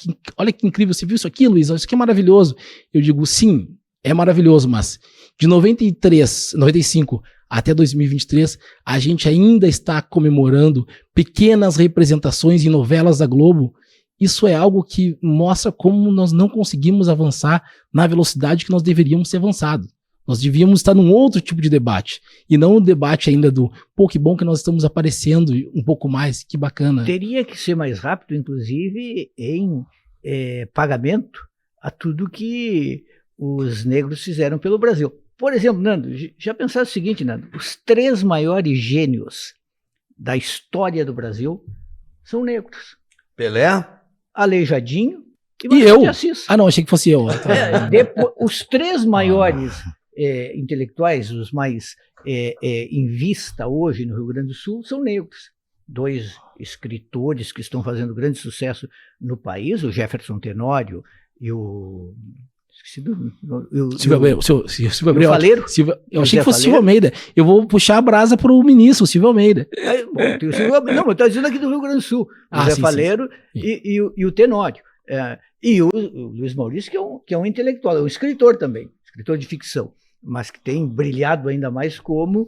que incrível, você viu isso aqui, Luiz? Isso aqui é maravilhoso. Eu digo, sim, é maravilhoso, mas de 95 até 2023, a gente ainda está comemorando pequenas representações em novelas da Globo. Isso é algo que mostra como nós não conseguimos avançar na velocidade que nós deveríamos ter avançado. Nós devíamos estar num outro tipo de debate, e não um debate ainda do, pô, que bom que nós estamos aparecendo um pouco mais, que bacana. Teria que ser mais rápido, inclusive, em pagamento a tudo que os negros fizeram pelo Brasil. Por exemplo, Nando, já pensaram o seguinte, Nando, os 3 maiores gênios da história do Brasil são negros. Pelé? Aleijadinho e eu? De Assis. Ah, não, achei que fosse eu. Depois, os 3 maiores intelectuais, os mais em vista hoje no Rio Grande do Sul, são negros. 2 escritores que estão fazendo grande sucesso no país, o Jefferson Tenório e o... Silvio Faleiro. Eu achei que fosse Silvio Almeida. Eu vou puxar a brasa para o ministro, Silvio Almeida. Não, eu estou dizendo aqui do Rio Grande do Sul. O Zé Faleiro e o Tenório. E o Luiz Maurício, que é um intelectual, é um escritor também, escritor de ficção, mas que tem brilhado ainda mais como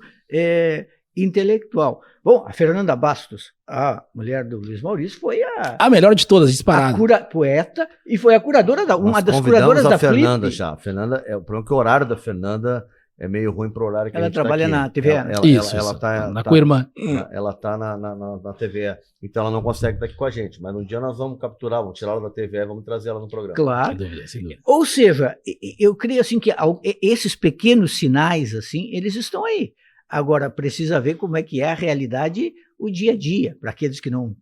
intelectual. Bom, a Fernanda Bastos, a mulher do Luiz Maurício, foi a melhor de todas, disparada. Poeta, e foi a curadora uma das curadoras da Fernanda Flip. já. A Fernanda, o problema é que o horário da Fernanda é meio ruim pro horário que ela a gente trabalha tá aqui. na TV, né? Ela tá com a irmã. Ela tá na TV, então ela não consegue estar aqui com a gente, mas um dia nós vamos capturar, vamos tirar ela da TV e vamos trazer ela no programa. Claro. Sem dúvida. Ou seja, eu creio assim que esses pequenos sinais assim, eles estão aí. Agora precisa ver como é que é a realidade, o dia a dia, para aqueles que não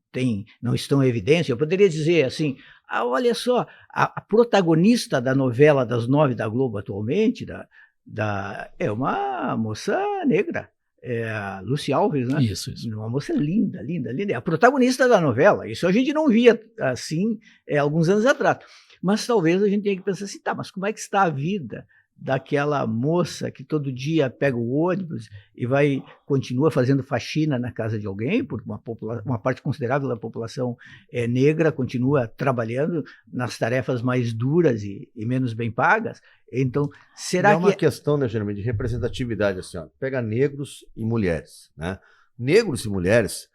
estão em evidência. Eu poderia dizer assim, olha só, a protagonista da novela das 9 da Globo atualmente, é uma moça negra. Lucy Alves, né? Isso. Uma moça linda, linda, linda. É a protagonista da novela. Isso a gente não via assim alguns anos atrás. Mas talvez a gente tenha que pensar assim, tá, mas como é que está a vida daquela moça que todo dia pega o ônibus e continua fazendo faxina na casa de alguém, porque uma parte considerável da população negra continua trabalhando nas tarefas mais duras e menos bem pagas. Então, será que... É uma questão, né, Jeremy, de representatividade, assim, ó, pega negros e mulheres, né? Negros e mulheres,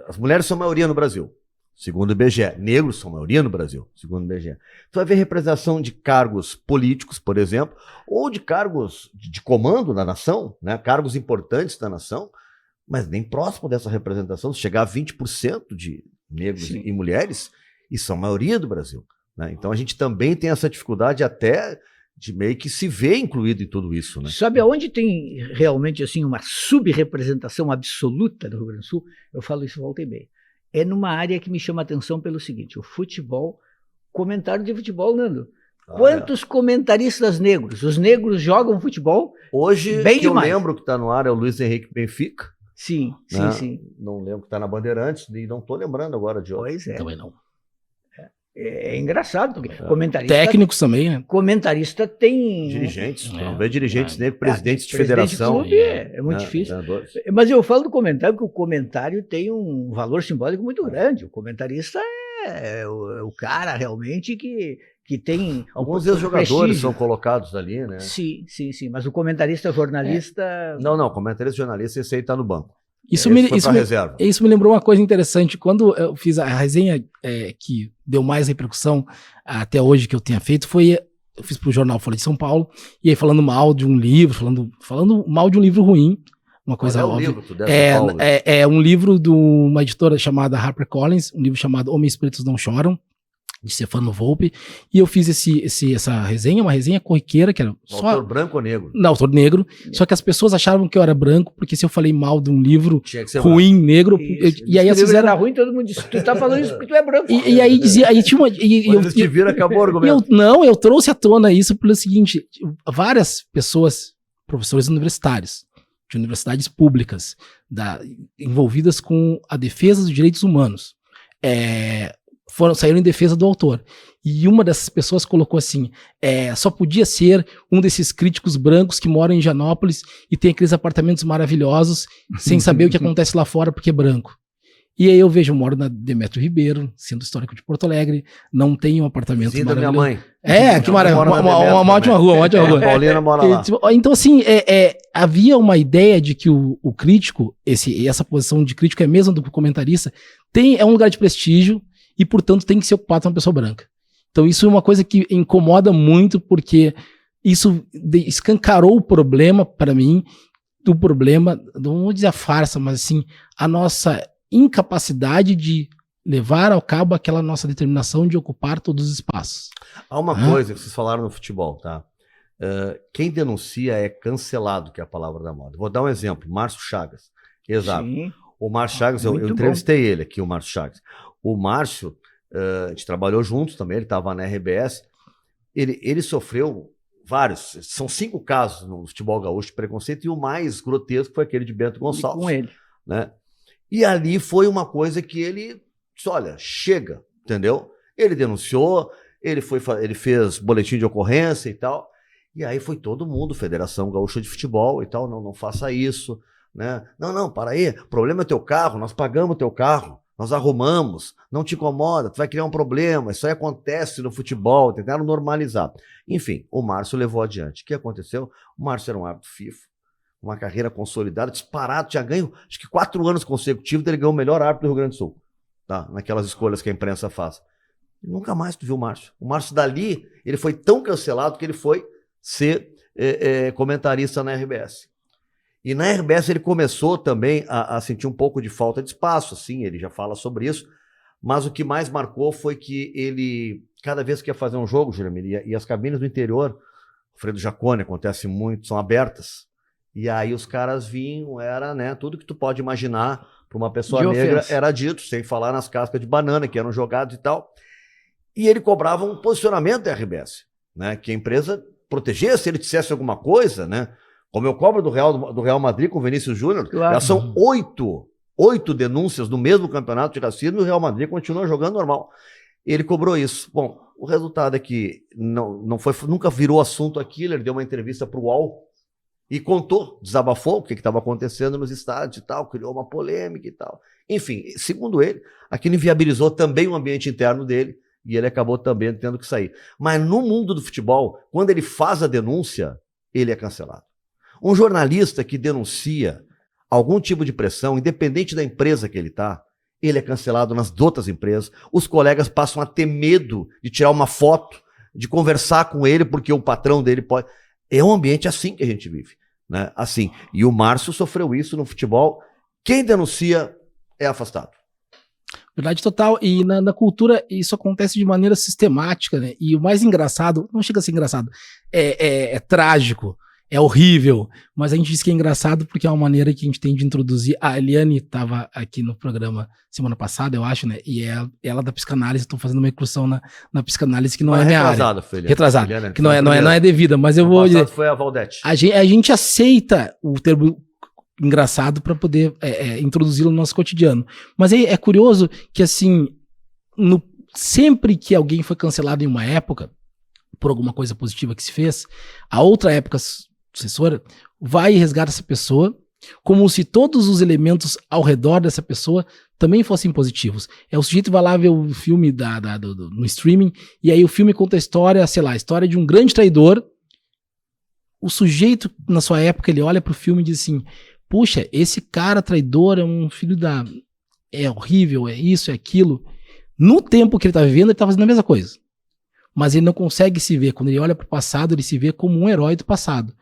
as mulheres são a maioria no Brasil, segundo o IBGE. Negros são a maioria no Brasil, segundo o IBGE. Tu vai ver representação de cargos políticos, por exemplo, ou de cargos de comando da nação, né? Cargos importantes da nação, mas nem próximo dessa representação, se chegar a 20% de negros e mulheres, e são a maioria do Brasil, né? Então a gente também tem essa dificuldade até de meio que se ver incluído em tudo isso, né? Sabe aonde tem realmente assim uma subrepresentação absoluta do Rio Grande do Sul? Eu falo isso volta e meia. É numa área que me chama a atenção pelo seguinte, o futebol, comentário de futebol, Nando. Quantos comentaristas negros? Os negros jogam futebol? Hoje, bem que demais. eu lembro que está no ar é o Luiz Henrique Benfica. Sim, né? sim. Não lembro que está na Bandeirantes e não estou lembrando agora de outro. Pois é. Também não. É engraçado, porque comentarista... Técnicos também, né? Comentarista tem... Dirigentes, não vê dirigentes negros, presidentes de presidente de federação. clube é muito difícil. Treinadores. Mas eu falo do comentário, porque o comentário tem um valor simbólico muito grande. O comentarista é o cara realmente que tem... Alguns ex-jogadores prestígio. são colocados ali, né? Sim. Mas o comentarista jornalista... Não, comentarista jornalista, esse aí está no banco. Isso reserva. Isso me lembrou uma coisa interessante. Quando eu fiz a resenha que deu mais repercussão até hoje que eu tenha feito, eu fiz para o jornal Folha de São Paulo, e aí falando mal de um livro, falando mal de um livro ruim, uma coisa óbvia. Livro, tu deve Paulo. É um livro de uma editora chamada HarperCollins, um livro chamado Homens Pretos Não Choram, de Stefano Volpe, e eu fiz essa resenha, uma resenha corriqueira, que era só... Autor branco ou negro? Não, autor negro, só que as pessoas achavam que eu era branco, porque se eu falei mal de um livro Tinha que ser ruim, negro, e aí se eles era ruim, todo mundo disse, tu tá falando isso porque tu é branco. E aí dizia, aí tinha uma... Quando eles te viram, acabou o argumento. eu trouxe à tona isso pelo seguinte, várias pessoas, professores universitários, de universidades públicas, envolvidas com a defesa dos direitos humanos, saíram em defesa do autor. E uma dessas pessoas colocou assim, só podia ser um desses críticos brancos que moram em Higienópolis e tem aqueles apartamentos maravilhosos, sem saber o que acontece lá fora porque é branco. E aí eu moro na Demetrio Ribeiro, Centro Histórico de Porto Alegre, não tenho um apartamento Vizinho da minha mãe. Que maravilha, uma ótima rua, uma ótima rua. Paulina mora lá. Então assim, havia uma ideia de que o crítico, essa posição de crítico é mesmo do comentarista, é um lugar de prestígio, e, portanto, tem que ser ocupado por uma pessoa branca. Então, isso é uma coisa que incomoda muito, porque isso escancarou o problema, para mim, não vou dizer a farsa, mas assim, a nossa incapacidade de levar ao cabo aquela nossa determinação de ocupar todos os espaços. Há uma coisa que vocês falaram no futebol, tá? Quem denuncia é cancelado, que é a palavra da moda. Vou dar um exemplo, Márcio Chagas. Exato. Sim. O Márcio Chagas, eu entrevistei ele aqui, o Márcio Chagas. O Márcio, a gente trabalhou juntos também, ele estava na RBS, ele sofreu vários, são 5 casos no futebol gaúcho de preconceito, e o mais grotesco foi aquele de Bento Gonçalves. Com ele. Né? E ali foi uma coisa que ele disse, olha, chega, entendeu? Ele denunciou, ele fez boletim de ocorrência e tal, e aí foi todo mundo, Federação Gaúcha de Futebol e tal, não faça isso, né? Não, para aí, o problema é teu carro, nós pagamos teu carro, nós arrumamos, não te incomoda, tu vai criar um problema, isso aí acontece no futebol, tentaram normalizar. Enfim, o Márcio levou adiante. O que aconteceu? O Márcio era um árbitro FIFA, uma carreira consolidada, disparado, tinha ganho, acho que 4 anos consecutivos, ele ganhou o melhor árbitro do Rio Grande do Sul, tá? Naquelas escolhas que a imprensa faz. E nunca mais tu viu o Márcio. O Márcio dali, ele foi tão cancelado que ele foi ser comentarista na RBS. E na RBS ele começou também a sentir um pouco de falta de espaço, assim, ele já fala sobre isso, mas o que mais marcou foi que ele, cada vez que ia fazer um jogo, Jeremy, e as cabines do interior, Alfredo Jaconi, acontece muito, são abertas, e aí os caras vinham, era, né, tudo que tu pode imaginar para uma pessoa negra era dito, sem falar nas cascas de banana que eram jogados e tal, e ele cobrava um posicionamento da RBS, né, que a empresa protegesse, se ele dissesse alguma coisa, né, Como eu cobro do Real Madrid com o Vinícius Júnior, Claro. já são 8 denúncias no mesmo campeonato de racismo e o Real Madrid continua jogando normal. Ele cobrou isso. Bom, o resultado é que nunca virou assunto aquilo. Ele deu uma entrevista para o UOL e contou, desabafou o que estava acontecendo nos estádios e tal, criou uma polêmica e tal. Enfim, segundo ele, aquilo inviabilizou também o ambiente interno dele e ele acabou também tendo que sair. Mas no mundo do futebol, quando ele faz a denúncia, ele é cancelado. Um jornalista que denuncia algum tipo de pressão, independente da empresa que ele está, ele é cancelado nas outras empresas. Os colegas passam a ter medo de tirar uma foto, de conversar com ele, porque o patrão dele pode... É um ambiente assim que a gente vive, né? Assim. E o Márcio sofreu isso no futebol. Quem denuncia é afastado. Verdade total. E na cultura isso acontece de maneira sistemática, né? E o mais engraçado, não chega a ser engraçado, é trágico, é horrível, mas a gente diz que é engraçado porque é uma maneira que a gente tem de introduzir. A Eliane estava aqui no programa semana passada, eu acho, né? E ela da psicanálise, estão fazendo uma incursão na psicanálise que não é minha área. Retrasada, que não é devida, mas eu vou dizer. Foi a Valdete. A gente aceita o termo engraçado para poder introduzi-lo no nosso cotidiano. Mas é curioso que, assim, sempre que alguém foi cancelado em uma época, por alguma coisa positiva que se fez, a outra época sucessora vai e resgata essa pessoa, como se todos os elementos ao redor dessa pessoa também fossem positivos. O sujeito vai lá ver o filme no streaming, e aí o filme conta a história, sei lá, a história de um grande traidor. O sujeito, na sua época, ele olha pro filme e diz assim: puxa, esse cara traidor é um filho da... é horrível, é isso, é aquilo. No tempo que ele tá vivendo, ele tá fazendo a mesma coisa. Mas ele não consegue se ver. Quando ele olha pro passado, ele se vê como um herói do passado.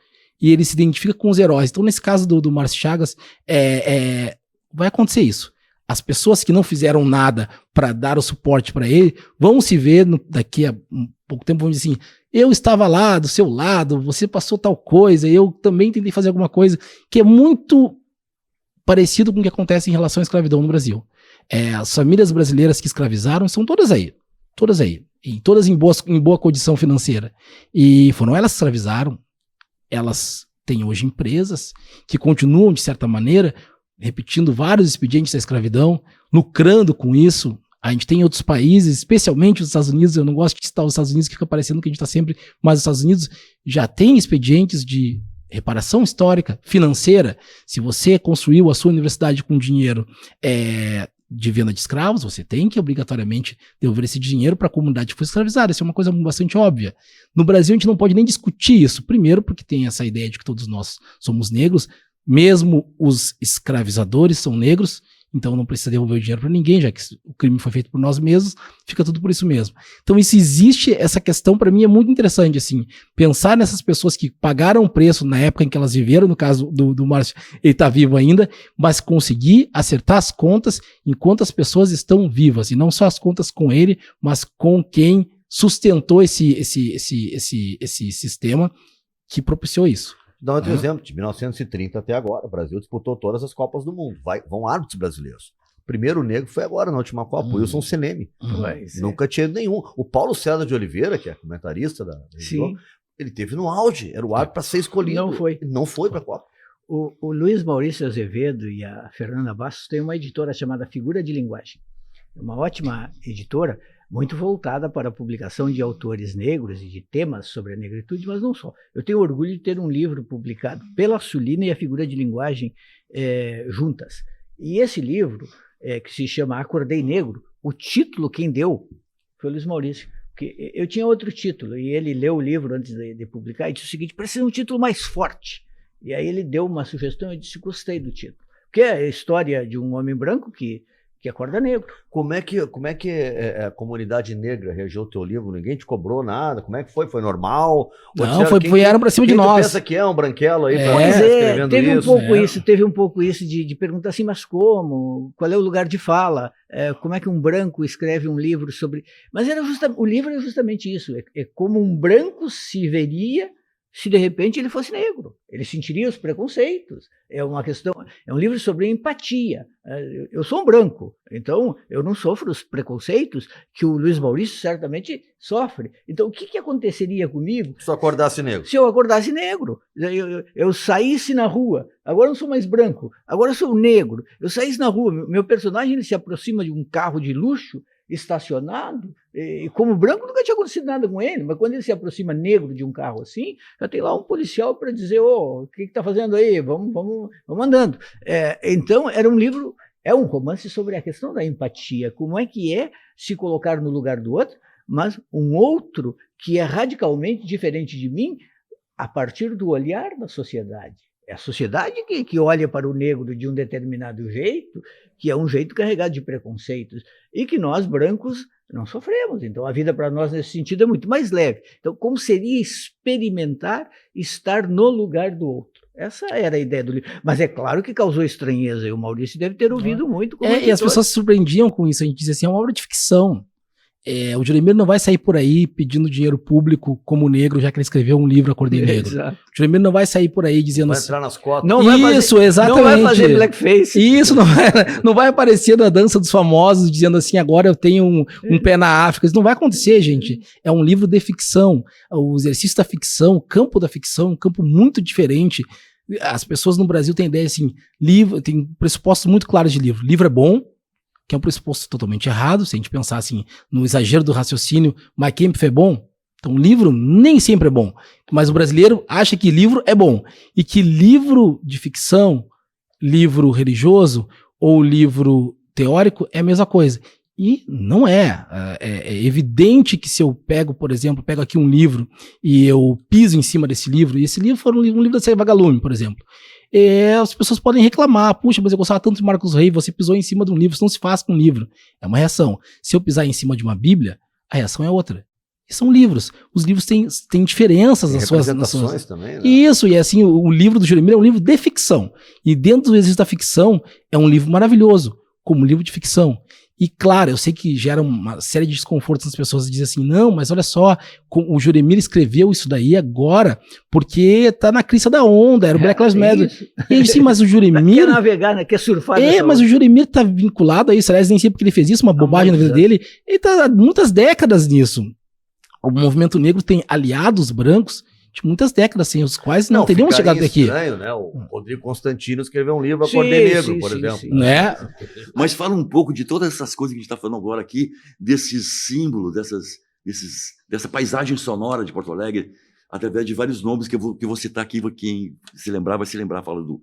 E ele se identifica com os heróis. Então, nesse caso do Márcio Chagas, vai acontecer isso. As pessoas que não fizeram nada para dar o suporte para ele, vão se ver daqui a um pouco tempo, vão dizer assim: eu estava lá do seu lado, você passou tal coisa, eu também tentei fazer alguma coisa, que é muito parecido com o que acontece em relação à escravidão no Brasil. As famílias brasileiras que escravizaram são todas aí, e todas em boa condição financeira. E foram elas que escravizaram. Elas têm hoje empresas que continuam, de certa maneira, repetindo vários expedientes da escravidão, lucrando com isso. A gente tem outros países, especialmente os Estados Unidos. Eu não gosto de citar os Estados Unidos, que fica parecendo que a gente está sempre... Mas os Estados Unidos já tem expedientes de reparação histórica, financeira. Se você construiu a sua universidade com dinheiro de venda de escravos, você tem que obrigatoriamente devolver esse dinheiro para a comunidade que foi escravizada. Isso é uma coisa bastante óbvia. No Brasil, a gente não pode nem discutir isso. Primeiro, porque tem essa ideia de que todos nós somos negros, mesmo os escravizadores são negros, então não precisa devolver o dinheiro para ninguém, já que o crime foi feito por nós mesmos, fica tudo por isso mesmo. Então isso existe, essa questão para mim é muito interessante, assim, pensar nessas pessoas que pagaram o preço na época em que elas viveram. No caso do Márcio, ele está vivo ainda, mas conseguir acertar as contas enquanto as pessoas estão vivas, e não só as contas com ele, mas com quem sustentou esse sistema que propiciou isso. Dá outro exemplo, de 1930 até agora, o Brasil disputou todas as Copas do Mundo. Vão árbitros brasileiros. O primeiro negro foi agora, na última Copa, o Wilson Seneme. Nunca tinha nenhum. O Paulo César de Oliveira, que é comentarista da região, ele teve no auge, era o árbitro para ser escolhido. Não foi para a Copa. O Luiz Maurício Azevedo e a Fernanda Bastos têm uma editora chamada Figura de Linguagem. É uma ótima editora, muito voltada para a publicação de autores negros e de temas sobre a negritude, mas não só. Eu tenho orgulho de ter um livro publicado pela Sulina e a Figura de Linguagem juntas. E esse livro, que se chama Acordei Negro, o título quem deu foi o Luiz Maurício. Porque eu tinha outro título, e ele leu o livro antes de publicar e disse o seguinte: precisa um título mais forte. E aí ele deu uma sugestão e eu disse: gostei do título. Porque é a história de um homem branco que acorda negro. Como é que a comunidade negra reagiu ao teu livro? Ninguém te cobrou nada? Como é que foi? Foi normal? Não, vieram pra cima de nós. Pensa que é um branquelo aí? Teve um pouco isso de perguntar assim, mas como? Qual é o lugar de fala? Como é que um branco escreve um livro sobre... Mas o livro é justamente isso, é como um branco se veria se de repente ele fosse negro? Ele sentiria os preconceitos. É uma questão, é um livro sobre empatia. Eu sou um branco, então eu não sofro os preconceitos que o Luiz Maurício certamente sofre. Então o que aconteceria comigo Se eu acordasse negro. se eu acordasse negro? Eu saísse na rua, agora eu não sou mais branco, agora eu sou negro. Eu saísse na rua, meu personagem ele se aproxima de um carro de luxo estacionado, e como branco nunca tinha acontecido nada com ele, mas quando ele se aproxima negro de um carro assim, já tem lá um policial para dizer, o que está fazendo aí? Vamos andando. Então, era um livro, é um romance sobre a questão da empatia, como é que é se colocar no lugar do outro, mas um outro que é radicalmente diferente de mim, a partir do olhar da sociedade. É a sociedade que olha para o negro de um determinado jeito, que é um jeito carregado de preconceitos, e que nós, brancos, não sofremos. Então, a vida para nós, nesse sentido, é muito mais leve. Então, como seria experimentar estar no lugar do outro? Essa era a ideia do livro. Mas é claro que causou estranheza, e o Maurício deve ter ouvido muito. E as pessoas se surpreendiam com isso. A gente dizia assim, é uma obra de ficção. O Juremir não vai sair por aí pedindo dinheiro público como negro, já que ele escreveu um livro Acordei Negro. Exato. O Juremir não vai sair por aí dizendo Vai assim. entrar nas cotas. Isso, exatamente. Não vai fazer blackface. Isso, não vai aparecer na dança dos famosos dizendo assim, agora eu tenho um pé na África. Isso não vai acontecer, gente. É um livro de ficção. O exercício da ficção, o campo da ficção, um campo muito diferente. As pessoas no Brasil têm ideia assim, livro, tem pressupostos muito claros de livro. Livro é bom, que é um pressuposto totalmente errado, se a gente pensar assim, no exagero do raciocínio, mas Kempf é bom? Então, livro nem sempre é bom. Mas o brasileiro acha que livro é bom. E que livro de ficção, livro religioso ou livro teórico é a mesma coisa. E não é. É evidente que se eu pego, por exemplo, pego aqui um livro e eu piso em cima desse livro, e esse livro for um livro da Série Vagalume, por exemplo, as pessoas podem reclamar, puxa, mas eu gostava tanto de Marcos Rey, você pisou em cima de um livro, isso não se faz com um livro. É uma reação. Se eu pisar em cima de uma Bíblia, a reação é outra. E são livros. Os livros têm diferenças nas suas... Representações também, né? Isso, e assim, o livro do Juremir é um livro de ficção. E dentro do exercício da ficção, é um livro maravilhoso, como livro de ficção. E claro, eu sei que gera uma série de desconfortos nas pessoas, dizem assim, não, mas olha só, o Juremir escreveu isso daí agora, porque tá na crista da onda, era o Black Lives Matter. E aí, sim, mas o Juremir... Quer navegar, né? Quer surfar. Mas o Juremir tá vinculado a isso, aliás, nem sei porque ele fez isso, uma bobagem na vida dele, ele tá há muitas décadas nisso. O movimento negro tem aliados brancos de muitas décadas, sem os quais não teríamos chegado até aqui. Estranho, né? O Rodrigo Constantino escreveu um livro Acordei Negro, por exemplo. Sim. Né? Mas fala um pouco de todas essas coisas que a gente está falando agora aqui, desses símbolos, dessa paisagem sonora de Porto Alegre, através de vários nomes que eu vou citar aqui, quem se lembrar vai se lembrar, fala do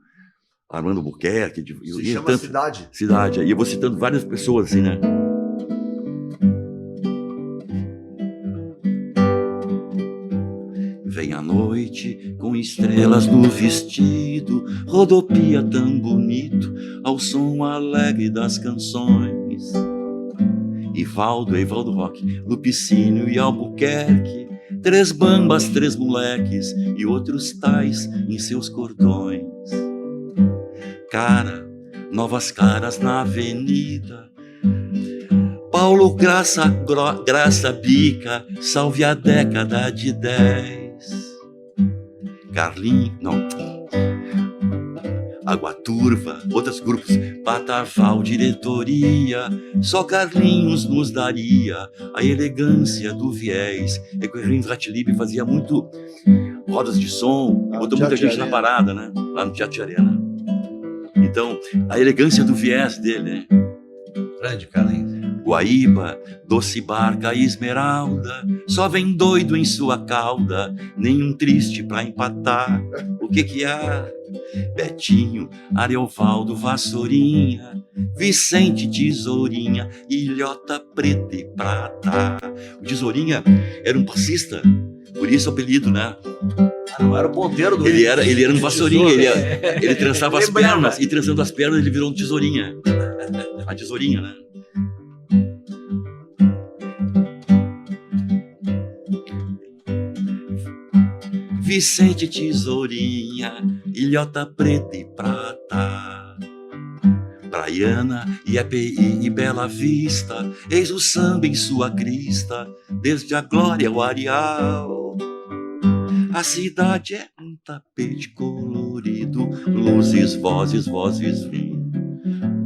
Armando Buquerque. Se chama Cidade. Cidade, aí eu vou citando várias pessoas assim, né? Vem a noite com estrelas no vestido, rodopia tão bonito ao som alegre das canções. Evaldo Roque, Lupicínio e Albuquerque, 3 bambas, 3 moleques e outros tais em seus cordões. Novas caras na avenida, Paulo Graça Bica, salve a década de 10. Água Turva, outros grupos, Pataval, diretoria, só Carlinhos nos daria a elegância do viés. É que o Henrique Rattlieb fazia muito rodas de som, botou muita gente na parada, né? Lá no Teatro Arena. Então, a elegância do viés dele, né? Grande, Carlinhos. Guaíba, doce barca esmeralda, só vem doido em sua cauda, nenhum triste pra empatar. O que há? Betinho, Ariovaldo, Vassourinha, Vicente, Tesourinha, Ilhota Preta e Prata. O Tesourinha era um passista, por isso o apelido, né? Não era o ponteiro do ele era um Vassourinha, ele trançava as pernas, e trançando as pernas ele virou um Tesourinha. A Tesourinha, né? Vicente, Tesourinha, Ilhota Preta e Prata, Praiana e EPI e Bela Vista, eis o samba em sua crista, desde a glória ao areal. A cidade é um tapete colorido, luzes, vozes, vozes vindo.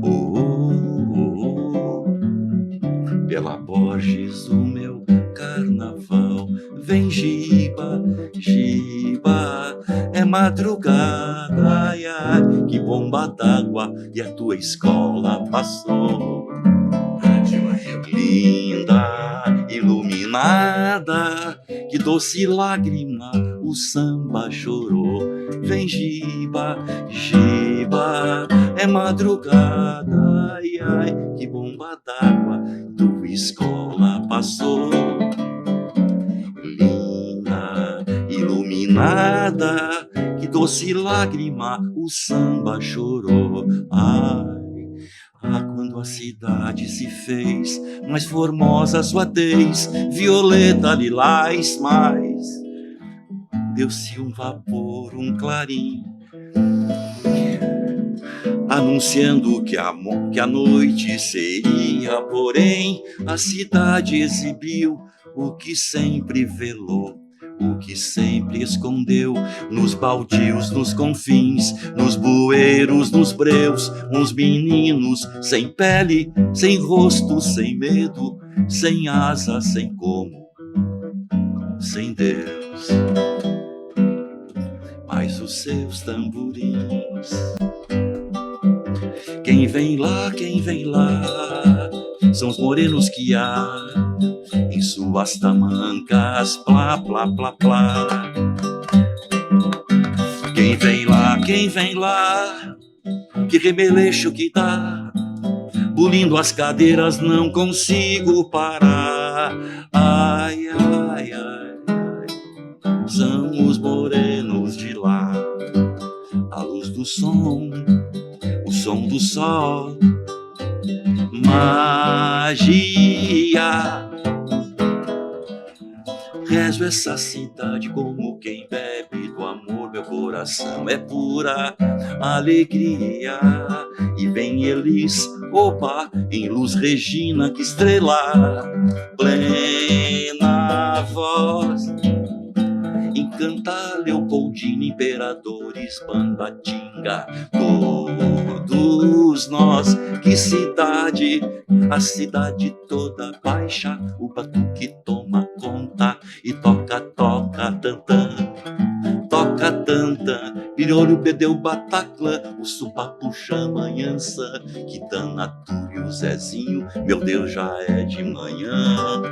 Oh, oh, oh. Pela Borges o meu carnaval. Vem giba, giba, é madrugada, ai, ai, que bomba d'água e a tua escola passou. Linda, iluminada, que doce lágrima o samba chorou. Vem giba, giba, é madrugada, ai, ai, que bomba d'água tua escola passou. Linda, iluminada, que doce lágrima o samba chorou. Ai, quando a cidade se fez mais formosa sua tez, violeta, lilás, mais deu-se um vapor, um clarim, anunciando que a noite seria. Porém, a cidade exibiu o que sempre velou, o que sempre escondeu, nos baldios, nos confins, nos bueiros, nos breus, uns meninos sem pele, sem rosto, sem medo, sem asa, sem como, sem Deus. Mas os seus tamborins, quem vem lá, são os morenos que há em suas tamancas, plá, plá, plá, plá. Quem vem lá, que remeleixo que dá, bulindo as cadeiras não consigo parar. Ai, ai, ai, ai, são os morenos de lá, a luz do som, o som do sol, magia. Rezo essa cidade como quem bebe do amor, meu coração é pura alegria. E vem Elis, opa, em luz Regina, que estrela, plena voz, encanta Leopoldina, imperadores, Bambatinga, todos nós. Que cidade, a cidade toda baixa, o batuque toma conta e toca, toca, tantã, toca, tantã, pirolho, bedeu, bataclã, o supapo chama Anhançã, Quitana, Túlio, Zezinho, meu Deus, já é de manhã,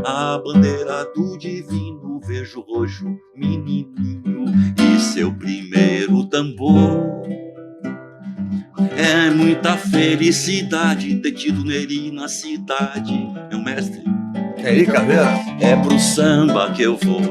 a bandeira do divino, vejo roxo, menininho, e seu primeiro tambor. É muita felicidade ter tido Neri na cidade, meu mestre. Eri Caveira. É pro samba que eu vou.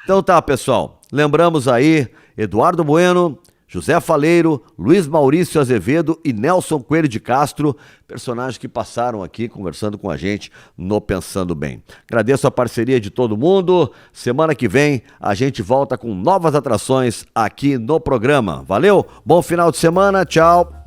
Então tá, pessoal. Lembramos aí, Eduardo Bueno, José Faleiro, Luiz Maurício Azevedo e Nelson Coelho de Castro, personagens que passaram aqui conversando com a gente no Pensando Bem. Agradeço a parceria de todo mundo. Semana que vem a gente volta com novas atrações aqui no programa. Valeu, bom final de semana, tchau.